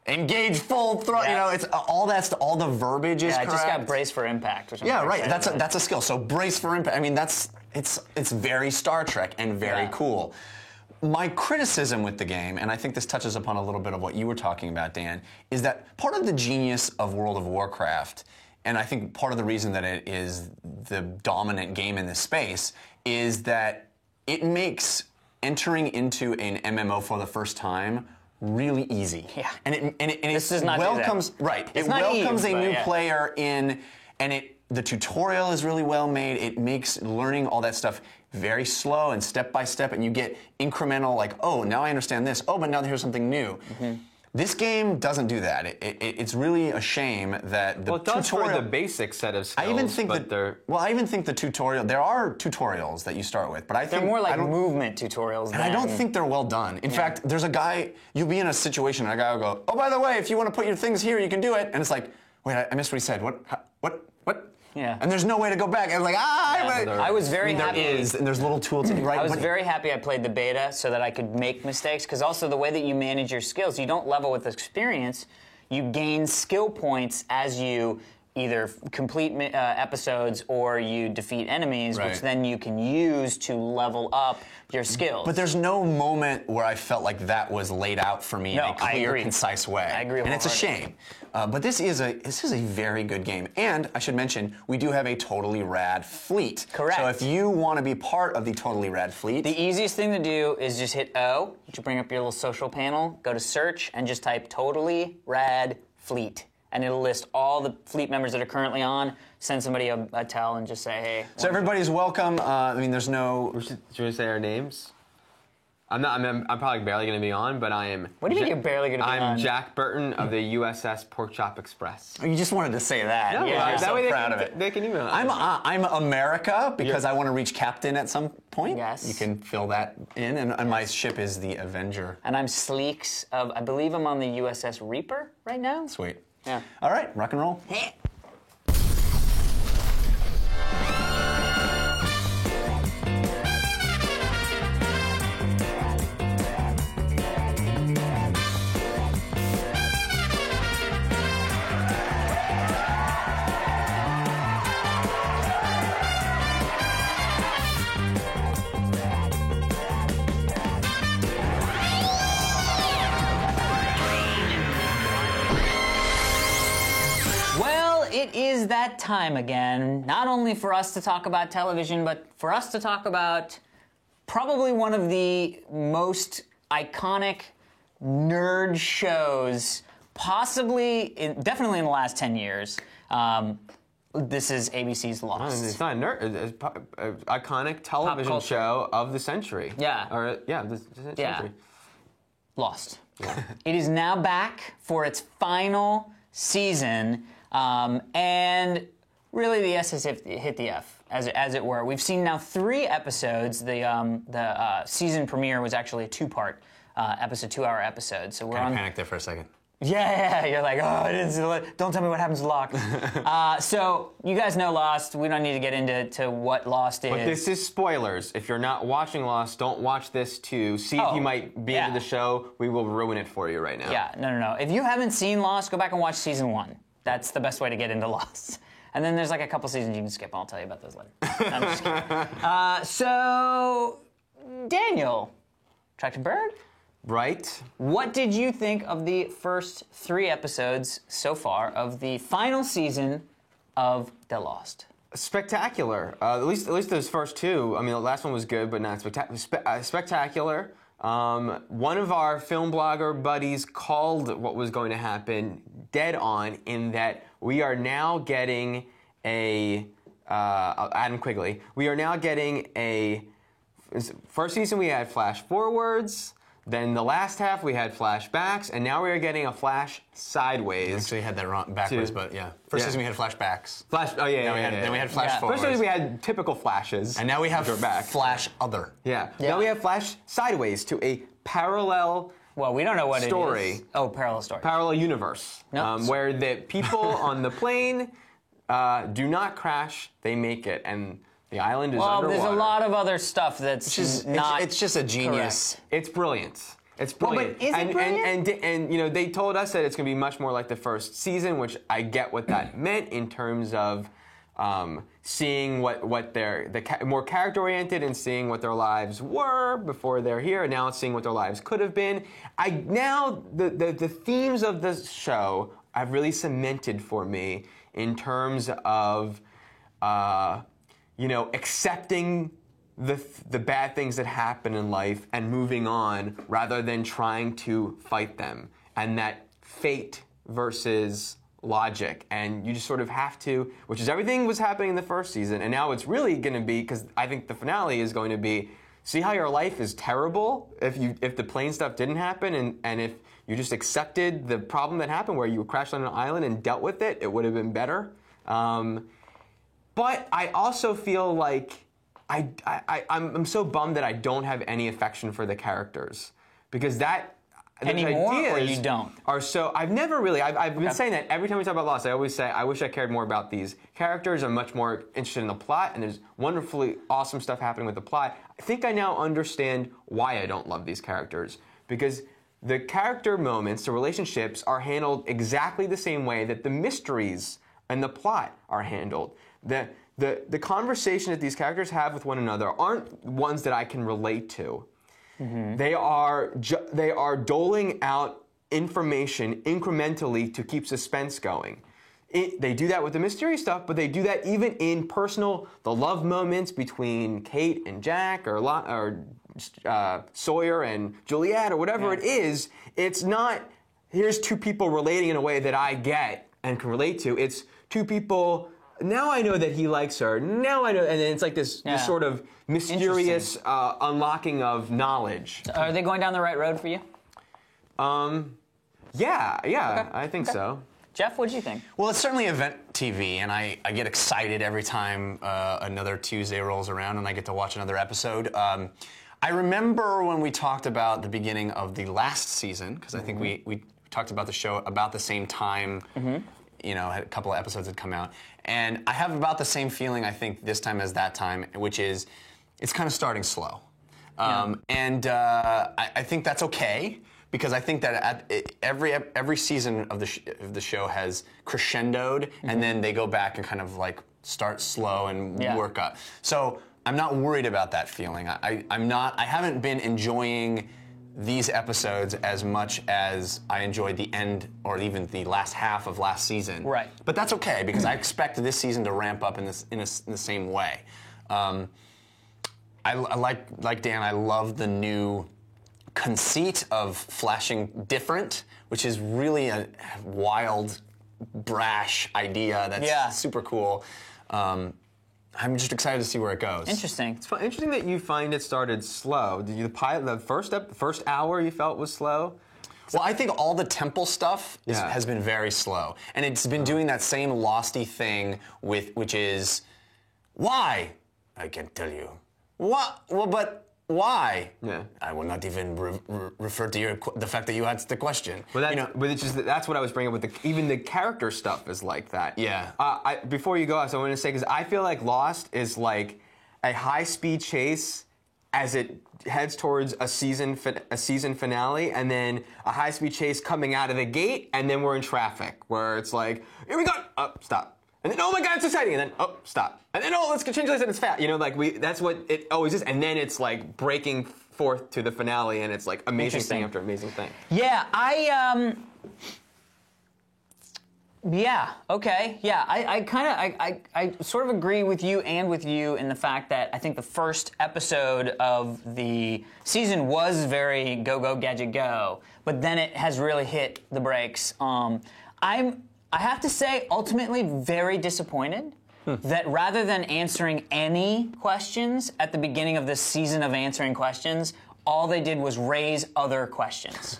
engage full thrust. You know, it's all all the verbiage is I correct. just got brace for impact or something. Yeah, right. like That's that. a skill. So brace for impact. I mean, it's very Star Trek and very cool. My criticism with the game, and I think this touches upon a little bit of what you were talking about, Dan, is that part of the genius of World of Warcraft, and I think part of the reason that it is the dominant game in this space, is that it makes entering into an MMO for the first time really easy. Yeah. And it does not do that. welcomes right. It's it not welcomes Eve, a but new yeah. player in, and the tutorial is really well made. It makes learning all that stuff very slow and step by step, and you get incremental, like, oh, now I understand this. Oh, but now here's something new. Mm-hmm. This game doesn't do that. It's really a shame that the Well, it does tutorial. for the basic set of skills. I even think but they're I even think the tutorial. There are tutorials that you start with, but I think They're more I like don't- movement tutorials. and I don't think they're well done. In fact, there's a guy, you'll be in a situation, and a guy will go, oh, by the way, if you want to put your things here, you can do it. And it's like, wait, I missed what he said. What? Yeah. And there's no way to go back. And it's like, I was very happy. There is, and there's little tools, right? I was But- very happy I played the beta so that I could make mistakes, because also the way that you manage your skills, you don't level with experience. You gain skill points as you either complete episodes or you defeat enemies, Right. which then you can use to level up your skills. But there's no moment where I felt like that was laid out for me in a No, I clear, agree. concise way. I agree And it's a wholeheartedly. shame. But this is a very good game. And I should mention, we do have a totally rad fleet. Correct. So if you want to be part of the totally rad fleet, The easiest thing to do is just hit O, you bring up your little social panel, go to search, and just type totally rad fleet. And it'll list all the fleet members that are currently on. Send somebody a tell and just say, hey. so everybody's welcome. I mean, there's no. Should we say our names? I'm not. I'm probably barely going to be on, but I am. What do you mean you're barely going to be on? I'm Jack Burton of the USS Pork Chop Express. You just wanted to say that. Yeah, You're that so way proud of it. They can email. I'm America because I want to reach captain at some point. Yes. You can fill that in, and my ship is the Avenger. And I'm Sleeks of, I believe I'm on the USS Reaper right now. Sweet. Yeah. All right, rock and roll. Well, it is that time again, not only for us to talk about television, but for us to talk about probably one of the most iconic nerd shows, definitely in the last 10 years. This is ABC's Lost. It's not a nerd. It's an iconic television culture. show of the century. Yeah. Or the century. Lost. It is now back for its final season, and really the S has hit the F, as it were. We've seen now 3 episodes. The season premiere was actually a 2-part episode, 2-hour episode. So we're on. Panicked there for a second. Yeah, you're like, don't tell me what happens to Locke. So you guys know Lost. We don't need to get into what Lost is. But this is spoilers. If you're not watching Lost, don't watch this to see if you might be into the show. We will ruin it for you right now. Yeah, no. If you haven't seen Lost, go back and watch season 1. That's the best way to get into Lost. And then there's like a couple seasons you can skip, and I'll tell you about those later. I'm just kidding. So, Daniel, Tractor Bird? Right? What did you think of the first 3 episodes so far of the final season of The Lost? Spectacular. At least those first 2. I mean, the last one was good, but not spectacular. One of our film blogger buddies called what was going to happen dead on, in that we are now getting Adam Quigley. We are now getting first season we had flash forwards. Then the last half we had flashbacks, and now we are getting a flash sideways. Actually, had that wrong backwards, but yeah. First season we had flashbacks. Then we had flash forwards. First season we had typical flashes. And now we have back. flash other. Yeah. Now we have flash sideways to a parallel. Well, we don't know what story. it is. Oh, parallel story. Parallel universe. Where the people on the plane do not crash, they make it, and the island is underwater. Well, there's a lot of other stuff that's not. It's just a genius. correct. It's brilliant. It's brilliant. Well, but is it brilliant? And you know, they told us that it's going to be much more like the first season, which I get what that meant in terms of seeing what more character oriented and seeing what their lives were before they're here, and now seeing what their lives could have been. The themes of the show have really cemented for me in terms of accepting the bad things that happen in life and moving on rather than trying to fight them, and that fate versus logic, and you just sort of have to, which is everything was happening in the first season, and now it's really going to be, because I think the finale is going to be, see how your life is terrible if the plane stuff didn't happen, and if you just accepted the problem that happened where you crashed on an island and dealt with it, it would have been better. But I also feel like I'm so bummed that I don't have any affection for the characters, because anymore, or you don't? I've been saying that every time we talk about Lost, I always say I wish I cared more about these characters. I'm much more interested in the plot, and there's wonderfully awesome stuff happening with the plot. I think I now understand why I don't love these characters, because the character moments, the relationships, are handled exactly the same way that the mysteries and the plot are handled. The conversation that these characters have with one another aren't ones that I can relate to. Mm-hmm. They are doling out information incrementally to keep suspense going. They do that with the mystery stuff, but they do that even in the love moments between Kate and Jack, or Sawyer and Juliet, or whatever it is. It's not, here's 2 people relating in a way that I get and can relate to. It's 2 people now I know that he likes her. Now I know, and then it's like this sort of mysterious unlocking of knowledge. Are they going down the right road for you? Yeah, Okay. I think so. Jeff, what do you think? Well, it's certainly event TV, and I get excited every time another Tuesday rolls around and I get to watch another episode. I remember when we talked about the beginning of the last season, because I think we talked about the show about the same time, you know, a couple of episodes had come out. And I have about the same feeling, I think, this time as that time, which is it's kind of starting slow. And I think that's okay. Because I think that every season of the show has crescendoed, and then they go back and kind of like start slow and work up. So I'm not worried about that feeling. I haven't been enjoying these episodes as much as I enjoyed the end or even the last half of last season. Right. But that's okay because I expect this season to ramp up in the same way. I like Dan. I love the new conceit of flashing different, which is really a wild, brash idea that's super cool. I'm just excited to see where it goes. Interesting. It's interesting that you find it started slow. Did you the first hour you felt was slow? Well, I think all the temple stuff has been very slow, and it's been doing that same losty thing which is why I can't tell you what. Well, but. Why? Yeah. I will not even refer to the fact that you asked the question. Well, but it's just that's what I was bringing up with even the character stuff is like that. Yeah. Before you go, I want to say because I feel like Lost is like a high-speed chase as it heads towards a season finale, and then a high-speed chase coming out of the gate, and then we're in traffic where it's like, here we go, stop. And then, oh my God, it's exciting. And then, stop. And then, let's change this and it's fast. You know, like that's what it always is. And then it's like breaking forth to the finale and it's like amazing thing after amazing thing. Yeah, I sort of agree with you and with you in the fact that I think the first episode of the season was very go, gadget, go. But then it has really hit the brakes. I have to say, ultimately, very disappointed that rather than answering any questions at the beginning of this season of answering questions, all they did was raise other questions.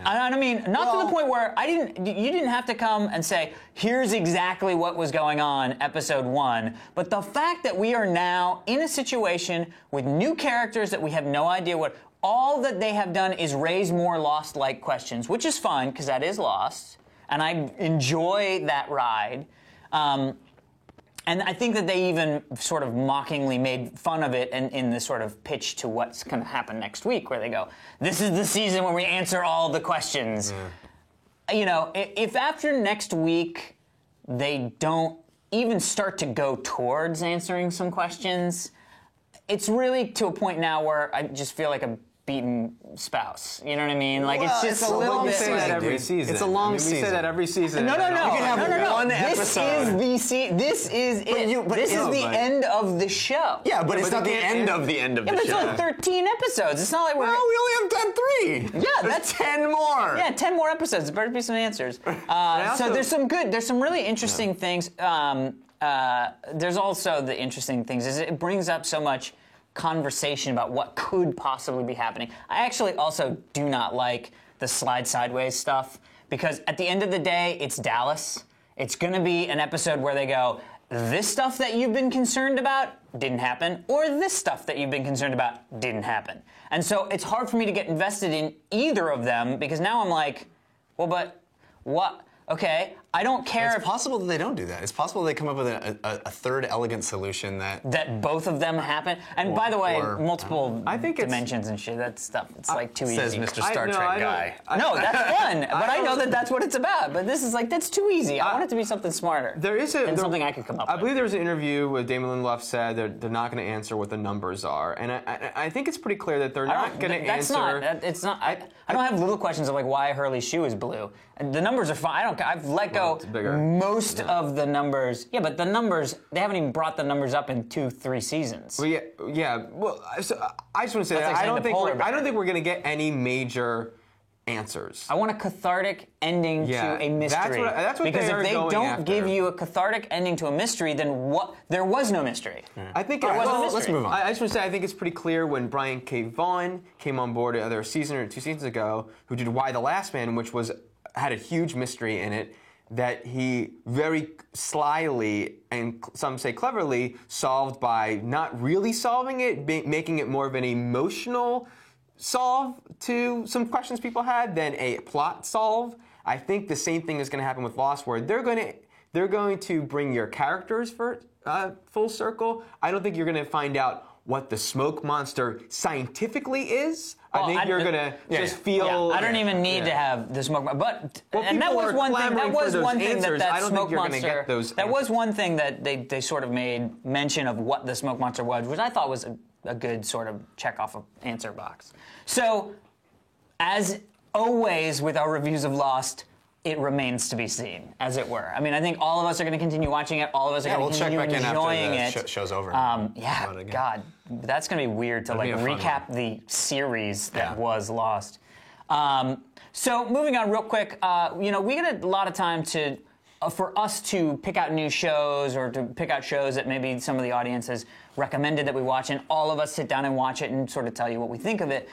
I mean, not to the point where you didn't have to come and say, here's exactly what was going on, episode 1. But the fact that we are now in a situation with new characters that we have no idea what, all that they have done is raise more Lost-like questions, which is fun, because that is Lost. And I enjoy that ride. And I think that they even sort of mockingly made fun of it in the sort of pitch to what's going to happen next week, where they go, this is the season where we answer all the questions. You know, if after next week they don't even start to go towards answering some questions, it's really to a point now where I just feel like a beaten spouse. You know what I mean? Like it's just a little bit. You say that every season. It's a long season. We say that every season. No. You can have one This episode. is this is it. This is the end of the show. Yeah, but it's not the end of the end of the Yeah, but show. it's only 13 episodes. It's not like we're. Well, we only have done 3. Yeah, There's that's 10 more. Yeah, 10 more episodes. There better be some answers. So there's some really interesting things. There's also the interesting things is it brings up so much conversation about what could possibly be happening. I actually also do not like the slide sideways stuff because at the end of the day, it's Dallas. It's going to be an episode where they go, this stuff that you've been concerned about didn't happen, or this stuff that you've been concerned about didn't happen. And so it's hard for me to get invested in either of them because now I'm like, well, but what? Okay, I don't care. It's possible that they don't do that. It's possible they come up with a third elegant solution that both of them happen. And by the way, multiple I think dimensions and shit. That stuff. It's like too says easy. Mr. Star Trek guy. No, that's fun. But I know that that's what it's about. But this is like that's too easy. I want it to be something smarter. There is something I could come up with. I believe there was an interview where Damon Lindelof said they're not going to answer what the numbers are, and I think it's pretty clear that they're not going to answer. It's not. I don't have little questions of like why Hurley's shoe is blue. And the numbers are fine. I don't care. I've let go most of the numbers. Yeah, but the numbers, they haven't even brought the numbers up in 2-3 seasons. Well, yeah. Well, so I just want to say that Like I don't think polar we're going to get any major answers. I want a cathartic ending Yeah, to a mystery. that's what because they if are they going don't after. give you a cathartic ending to a mystery, then what? There was no mystery. I think There was a well, mystery. let's move on. I just want to say I think it's pretty clear when Brian K. Vaughan came on board either a season or 2 seasons ago, who did Why the Last Man, which had a huge mystery in it, that he very slyly and some say cleverly solved by not really solving it, making it more of an emotional solve to some questions people had than a plot solve. I think the same thing is going to happen with Lost, where they're going to bring your characters for full circle. I don't think you're going to find out what the smoke monster scientifically is. Well, I think you're going to just feel. I don't even need to have the smoke, but Well, and that people was are one thing. That clamoring for was those one thing answers. that I don't think smoke you're gonna monster. get those That was answers. one thing that they sort of made mention of what the smoke monster was, which I thought was a good sort of check off of answer box. So, as always with our reviews of Lost, it remains to be seen, as it were. I mean, I think all of us are going to continue watching it. All of us are going to we'll check continue back in enjoying after it. the show's over. Yeah, About it again. God, that's going to be weird to like be a fun recap the series that Yeah. was Lost. So moving on real quick, we get a lot of time to for us to pick out new shows or to pick out shows that maybe some of the audience has recommended that we watch, and all of us sit down and watch it and sort of tell you what we think of it.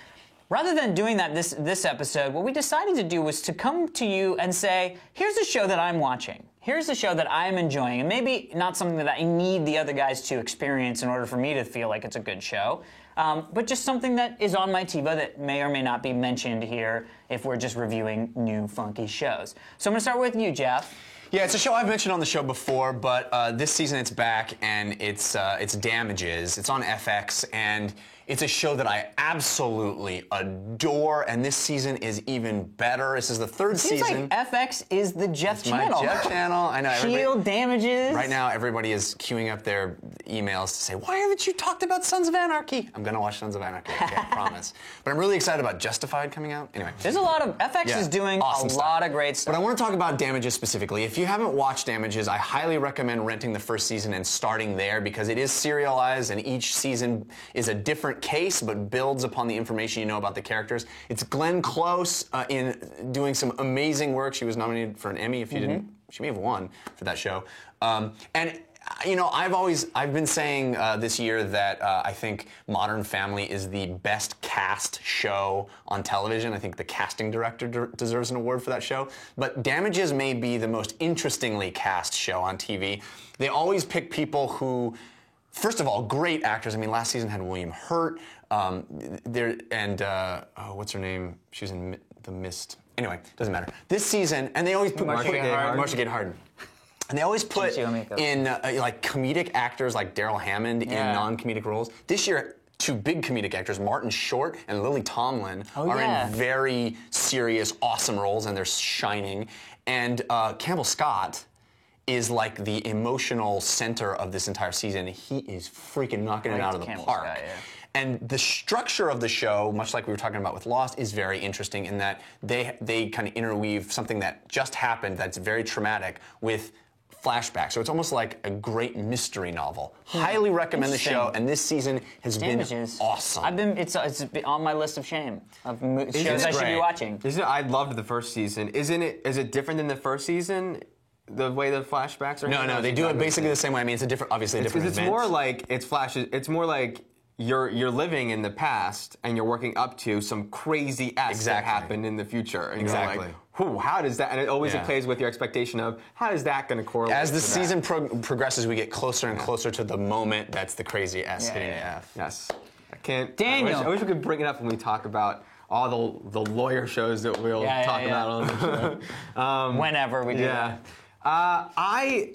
Rather than doing that this episode, what we decided to do was to come to you and say, here's a show that I'm watching. Here's a show that I'm enjoying, and maybe not something that I need the other guys to experience in order for me to feel like it's a good show, but just something that is on my TiVo that may or may not be mentioned here if we're just reviewing new funky shows. So I'm going to start with you, Jeff. Yeah, it's a show I've mentioned on the show before, but this season it's back, and it's Damages. It's on FX, and it's a show that I absolutely adore, and this season is even better. This is the third Seems season. like FX is the Jeff My channel. Jeff channel. I know. Shield, Damages. Right now, everybody is queuing up their emails to say, why haven't you talked about Sons of Anarchy? I'm going to watch Sons of Anarchy, okay, I promise. But I'm really excited about Justified coming out. Anyway. There's a lot of FX is doing awesome a stuff. lot of great stuff. But I want to talk about Damages specifically. If you haven't watched Damages, I highly recommend renting the first season and starting there because it is serialized and each season is a different case but builds upon the information you know about the characters. It's Glenn Close in doing some amazing work. She was nominated for an Emmy. If you didn't, she may have won for that show. And you know, I've been saying this year that I think Modern Family is the best cast show on television. I think the casting director deserves an award for that show. But Damages may be the most interestingly cast show on TV. They always pick people who, first of all, great actors. I mean, last season had William Hurt, what's her name? She was in The Mist. Anyway, doesn't matter. This season, and they always put Marcia Gay Harden. And they always put in like comedic actors like Daryl Hammond in non-comedic roles. This year, two big comedic actors, Martin Short and Lily Tomlin, are in very serious, awesome roles, and they're shining. And Campbell Scott is like the emotional center of this entire season. He is freaking knocking it out of the park. Scott, yeah. And the structure of the show, much like we were talking about with Lost, is very interesting in that they kind of interweave something that just happened that's very traumatic with flashbacks. So it's almost like a great mystery novel. Highly recommend the show, and this season has Damages. been awesome. It's on my list of shame of shows I should be great? watching. I loved the first season. Is it different than the first season? The way the flashbacks are. No, they do it basically the same way. I mean, it's a different, obviously a different It's event. more like it's flashes. It's more like you're living in the past and you're working up to some crazy acts that happened in the future. And Exactly. You're like, whew, how does that? And it always Yeah. plays with your expectation of how is that going to correlate? As the to season progresses, we get closer and closer to the moment that's the crazy S hitting the F. Yes. I can't. Daniel. I wish we could bring it up when we talk about all the lawyer shows that we'll talk about on the show. Whenever we do that. I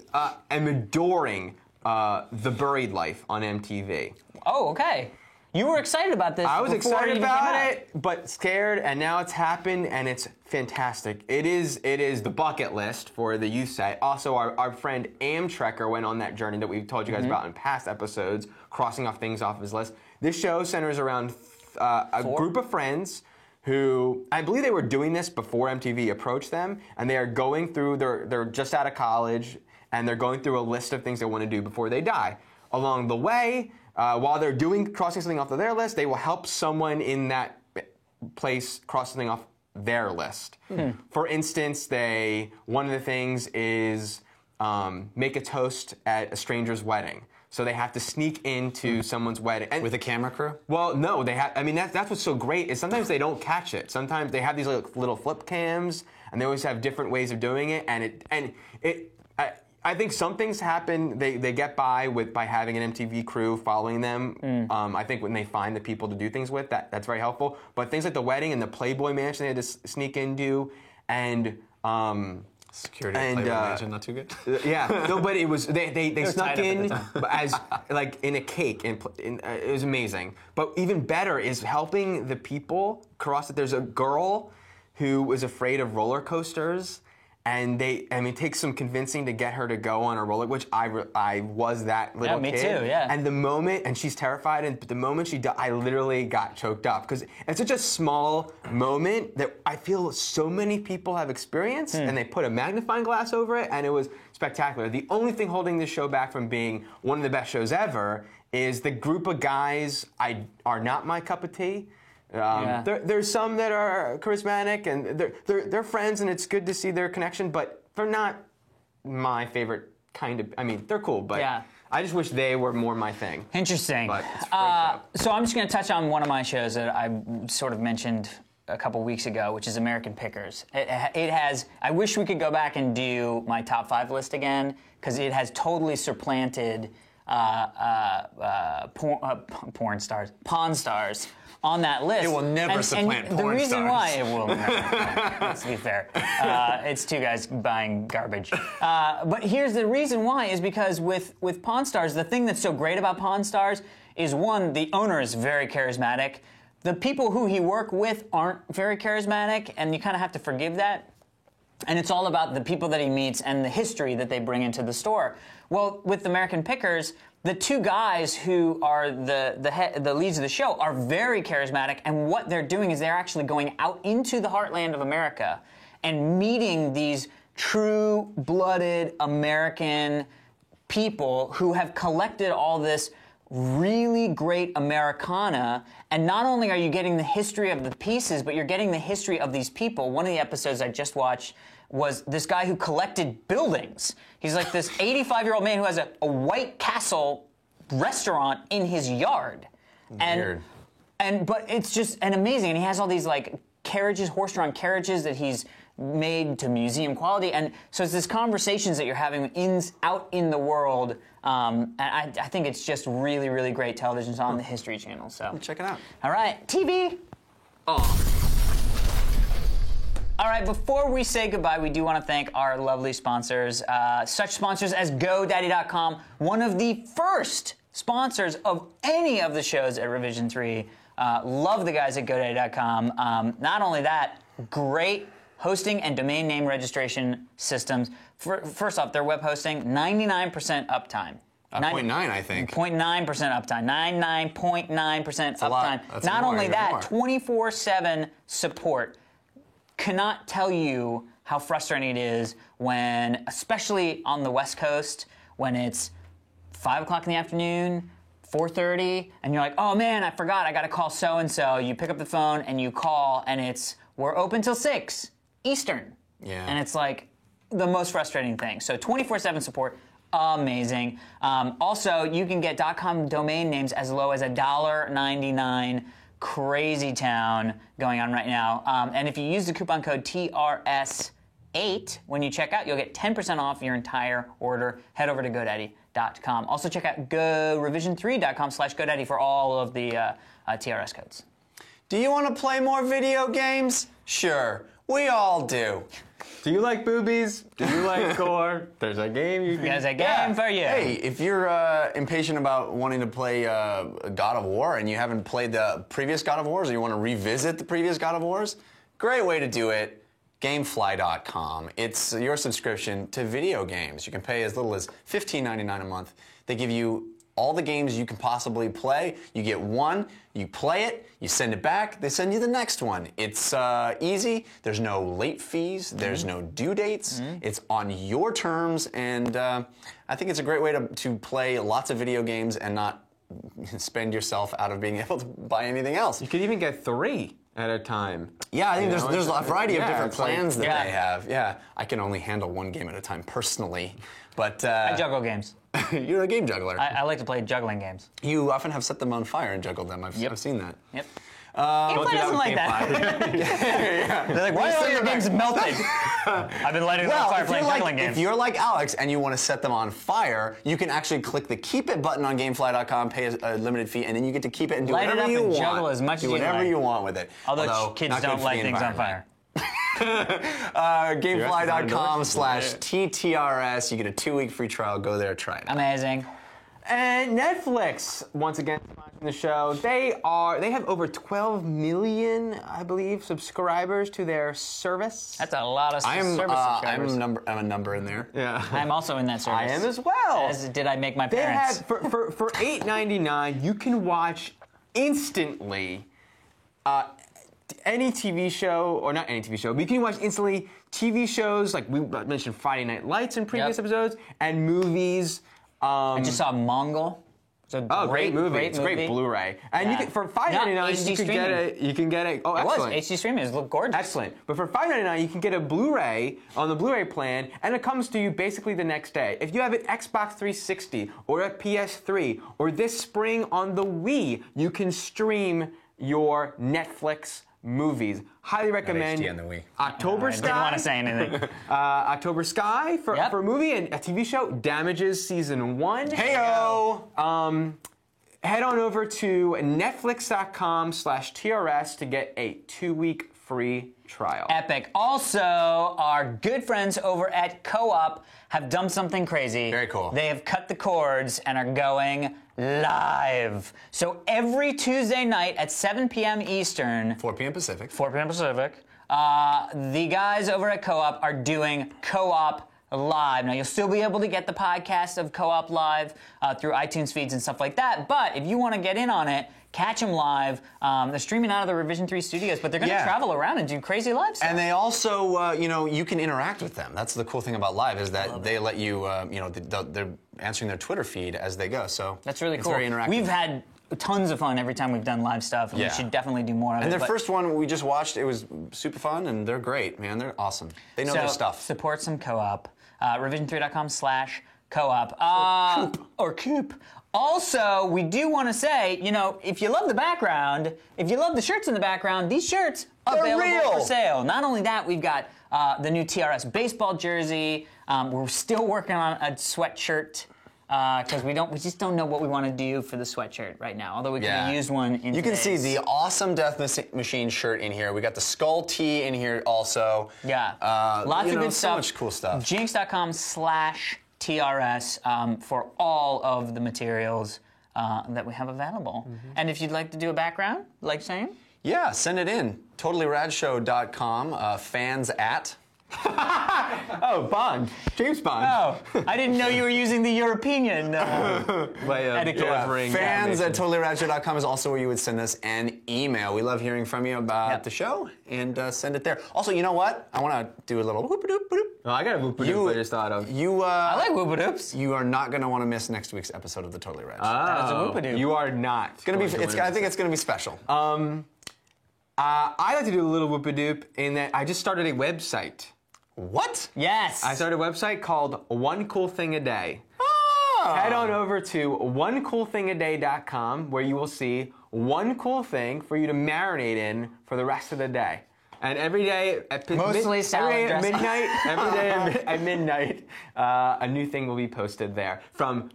am adoring The Buried Life on MTV. Oh, okay. You were excited about this. I was before excited even about came out. it, but scared, and now it's happened, and it's fantastic. It is the bucket list for the youth site. Also, our friend Amtrekker went on that journey that we've told you guys about in past episodes, crossing off things off his list. This show centers around a group of friends who, I believe they were doing this before MTV approached them, and they are going through, they're just out of college, and they're going through a list of things they want to do before they die. Along the way, while they're crossing something off of their list, they will help someone in that place cross something off their list. For instance, one of the things is make a toast at a stranger's wedding. So they have to sneak into someone's wedding. And With a camera crew? well, no, they have. I mean, that's what's so great is sometimes they don't catch it. Sometimes they have these little flip cams, and they always have different ways of doing it. I think some things happen. They get by having an MTV crew following them. I think when they find the people to do things with, that's very helpful. But things like the wedding and the Playboy Mansion they had to sneak into, and Security at Playboy Mansion, not too good? yeah, no, but it was they snuck tied up in at the as like in a cake, and it was amazing. But even better is helping the people cross it. There's a girl who was afraid of roller coasters, and it takes some convincing to get her to go on a roller, which I was that little me kid. too, yeah. And the moment, and she's terrified, and the moment she died, I literally got choked up because it's such a small moment that I feel so many people have experienced, and they put a magnifying glass over it, and it was spectacular. The only thing holding this show back from being one of the best shows ever is the group of guys are not my cup of tea. There's some that are charismatic and they're friends, and it's good to see their connection, but they're not my favorite kind of. I mean, they're cool, but I just wish they were more my thing. Interesting. But it's a great show. So I'm just going to touch on one of my shows that I sort of mentioned a couple weeks ago, which is American Pickers. It has. I wish we could go back and do my top 5 list again, because it has totally supplanted Pawn Stars on that list. It will never supplant the Porn reason Stars. why it will never, let's be fair, it's two guys buying garbage. But here's the reason why is because with Pawn Stars, the thing that's so great about Pawn Stars is, one, the owner is very charismatic. The people who he work with aren't very charismatic, and you kind of have to forgive that. And it's all about the people that he meets and the history that they bring into the store. Well, with American Pickers, the two guys who are the leads of the show are very charismatic, and what they're doing is they're actually going out into the heartland of America and meeting these true-blooded American people who have collected all this really great Americana, and not only are you getting the history of the pieces, but you're getting the history of these people. One of the episodes I just watched was this guy who collected buildings. He's like this 85-year-old man who has a White Castle restaurant in his yard. Weird. But it's just amazing. And he has all these like carriages, horse-drawn carriages that he's made to museum quality. And so it's these conversations that you're having out in the world. And I think it's just really, really great television. It's on the History Channel. So Check it out. all right, TV. All right, before we say goodbye, we do want to thank our lovely sponsors, such sponsors as GoDaddy.com, one of the first sponsors of any of the shows at Revision 3. Love the guys at GoDaddy.com. Not only that, great hosting and domain name registration systems. First off, their web hosting, 99% uptime. 0.9, I think. 0.9% uptime. 99.9% uptime. That's Not more, only even that, more. 24/7 support. Cannot tell you how frustrating it is when, especially on the West Coast, when it's 5 o'clock in the afternoon, 4:30, and you're like, oh man, I forgot, I gotta call so-and-so. You pick up the phone and you call, and we're open till 6 Eastern. Yeah. And it's like the most frustrating thing. So 24/7 support, amazing. Also, you can get .com domain names as low as $1.99. Crazy town going on right now. And if you use the coupon code TRS8 when you check out, you'll get 10% off your entire order. Head over to GoDaddy.com. Also check out revision3.com/GoDaddy for all of the TRS codes. Do you want to play more video games? Sure, we all do. Do you like boobies? Do you like gore? There's a game you can. There's a game for you. Hey, if you're impatient about wanting to play God of War and you haven't played the previous God of Wars, or you want to revisit the previous God of Wars, great way to do it. Gamefly.com. It's your subscription to video games. You can pay as little as $15.99 a month. They give you all the games you can possibly play. You get one, you play it, you send it back, they send you the next one. It's easy. There's no late fees. There's no due dates. It's on your terms, and I think it's a great way to play lots of video games and not spend yourself out of being able to buy anything else. You could even get 3. at a time. Yeah, I think there's a variety of different it's like- plans that Yeah. they have. Yeah, I can only handle one game at a time personally, but I juggle games. you're a game juggler. I like to play juggling games. You often have set them on fire and juggled them. I've seen that. Yep. Don't Gameplay do that doesn't with like that. They're like, why are all your games melted? I've been lighting them on fire playing juggling games. if you're like Alex and you want to set them on fire, you can actually click the Keep It button on GameFly.com, pay a limited fee, and then you get to keep it and do Light it whatever up you and want. juggle as much as do you whatever like. you want with it. Although kids not good don't for light the things on environment. fire. GameFly.com/TTRS. You get a 2-week free trial. Go there, try it. Amazing. And Netflix, once again, sponsoring the show. They have over 12 million, I believe, subscribers to their service. That's a lot of I'm service subscribers. I'm a number in there. Yeah. I'm also in that service. I am as well. As did I make my They parents. have for $8.99, you can watch instantly any TV show, or not any TV show, but you can watch instantly TV shows like we mentioned Friday Night Lights in previous Yep. episodes, and movies. I just saw Mongol. It's a Great movie. It's a great Blu-ray, and Yeah. you can, for $5.99 Yeah, you HD can get streaming. a. You can get a. Oh, It was excellent. HD streaming. It looked gorgeous. Excellent. But for $5.99, you can get a Blu-ray on the Blu-ray plan, and it comes to you basically the next day. If you have an Xbox 360 or a PS3, or this spring on the Wii, you can stream your Netflix movies. Highly recommend. HD on the Wii. October I Sky. didn't want to say anything. October Sky for Yep. a movie and a TV show. Damages season 1. Heyo! Head on over to netflix.com/TRS to get a 2-week free trial. Epic. Also, our good friends over at Co-op have done something crazy. Very cool. They have cut the cords and are going live. So every Tuesday night at 7 p.m. Eastern, 4 p.m. Pacific. 4 p.m. Pacific, the guys over at Co-op are doing Co-op Live. Now, you'll still be able to get the podcast of Co-op Live through iTunes feeds and stuff like that, but if you want to get in on it, catch them live. They're streaming out of the Revision 3 studios, but they're going to Yeah. travel around and do crazy live stuff. And they also, you can interact with them. That's the cool thing about Live is that they let you, they're answering their Twitter feed as they go. So That's really it's cool. Very interactive. We've had tons of fun every time we've done live stuff, and Yeah. we should definitely do more of and it. their but- first one we just watched, it was super fun, and they're great, man. They're awesome. They know so their stuff. Support some Co-op. Revision3.com/co-op. Or Coop. Also, we do want to say, if you love the background, if you love the shirts in the background, these shirts are They're available real. for sale. Not only that, we've got the new TRS baseball jersey. We're still working on a sweatshirt because we just don't know what we want to do for the sweatshirt right now. Although we could have used one in You can see today's. the awesome Death Machine shirt in here. We got the Skull tee in here also. Yeah. Lots of good so stuff. much cool stuff. Jinx.com/TRS for all of the materials that we have available. Mm-hmm. And if you'd like to do a background, like saying? Yeah, send it in. TotallyRadShow.com, fans at. Oh, Bond. James Bond. Oh, I didn't know you were using the European Way of etiquette. delivering Fans at information. TotallyRadShow.com is also where you would send us an email. We love hearing from you about Yep. the show, and send it there. Also, you know what? I want to do a little whoop-a-doop-a-doop. Oh, I got a whoop-a-doop I just thought of. I like whoop-a-doops. You are not going to want to miss next week's episode of the Totally Rad Show. was a whoop-a-doop. You are not. I think it's going to be special. I like to do a little whoop-a-doop in that I just started a website. What? Yes. I started a website called One Cool Thing a Day. Oh. Head on over to onecoolthingaday.com where you will see one cool thing for you to marinate in for the rest of the day. And every day at Mostly salad every day at dressing. midnight, every day at midnight, a new thing will be posted there. From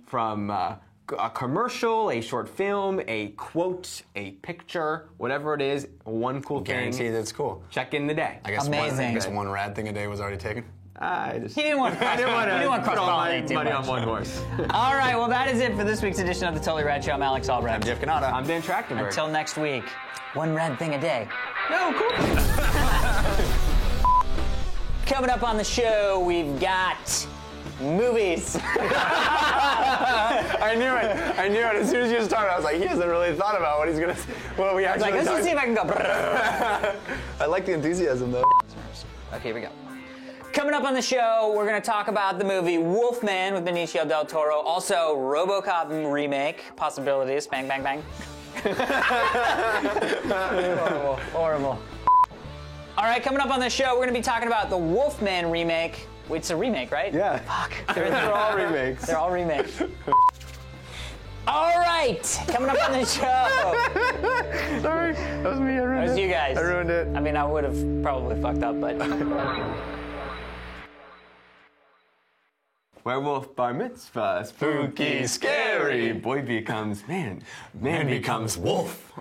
a commercial, a short film, a quote, a picture, whatever it is, one cool Guarantee thing. that's cool. Check in the day. I guess Amazing. one rad thing a day was already taken. I He didn't want to I didn't want to put all my cross-pollinate too money on much. one horse. All right, well, that is it for this week's edition of the Totally Rad Show. I'm Alex Albrecht. I'm Jeff Canada. I'm Dan Trachtenberg. Until next week, one rad thing a day. No, cool. Coming up on the show, we've got movies. I knew it. As soon as you started, I was like, he hasn't really thought about what he's going to what we actually Let's talked- see if I can go. I like the enthusiasm, though. Okay, here we go. Coming up on the show, we're going to talk about the movie Wolfman with Benicio del Toro. Also, RoboCop remake possibilities. Bang, bang, bang. Horrible. All right, coming up on the show, we're going to be talking about the Wolfman remake. Wait, it's a remake, right? Yeah. Fuck. They're all remakes. They're all remakes. All right, coming up on the show. Sorry, that was me. I ruined That was you guys. I ruined it. I mean, I would have probably fucked up, but. Werewolf bar mitzvah, spooky, scary. Boy becomes man. Man becomes wolf.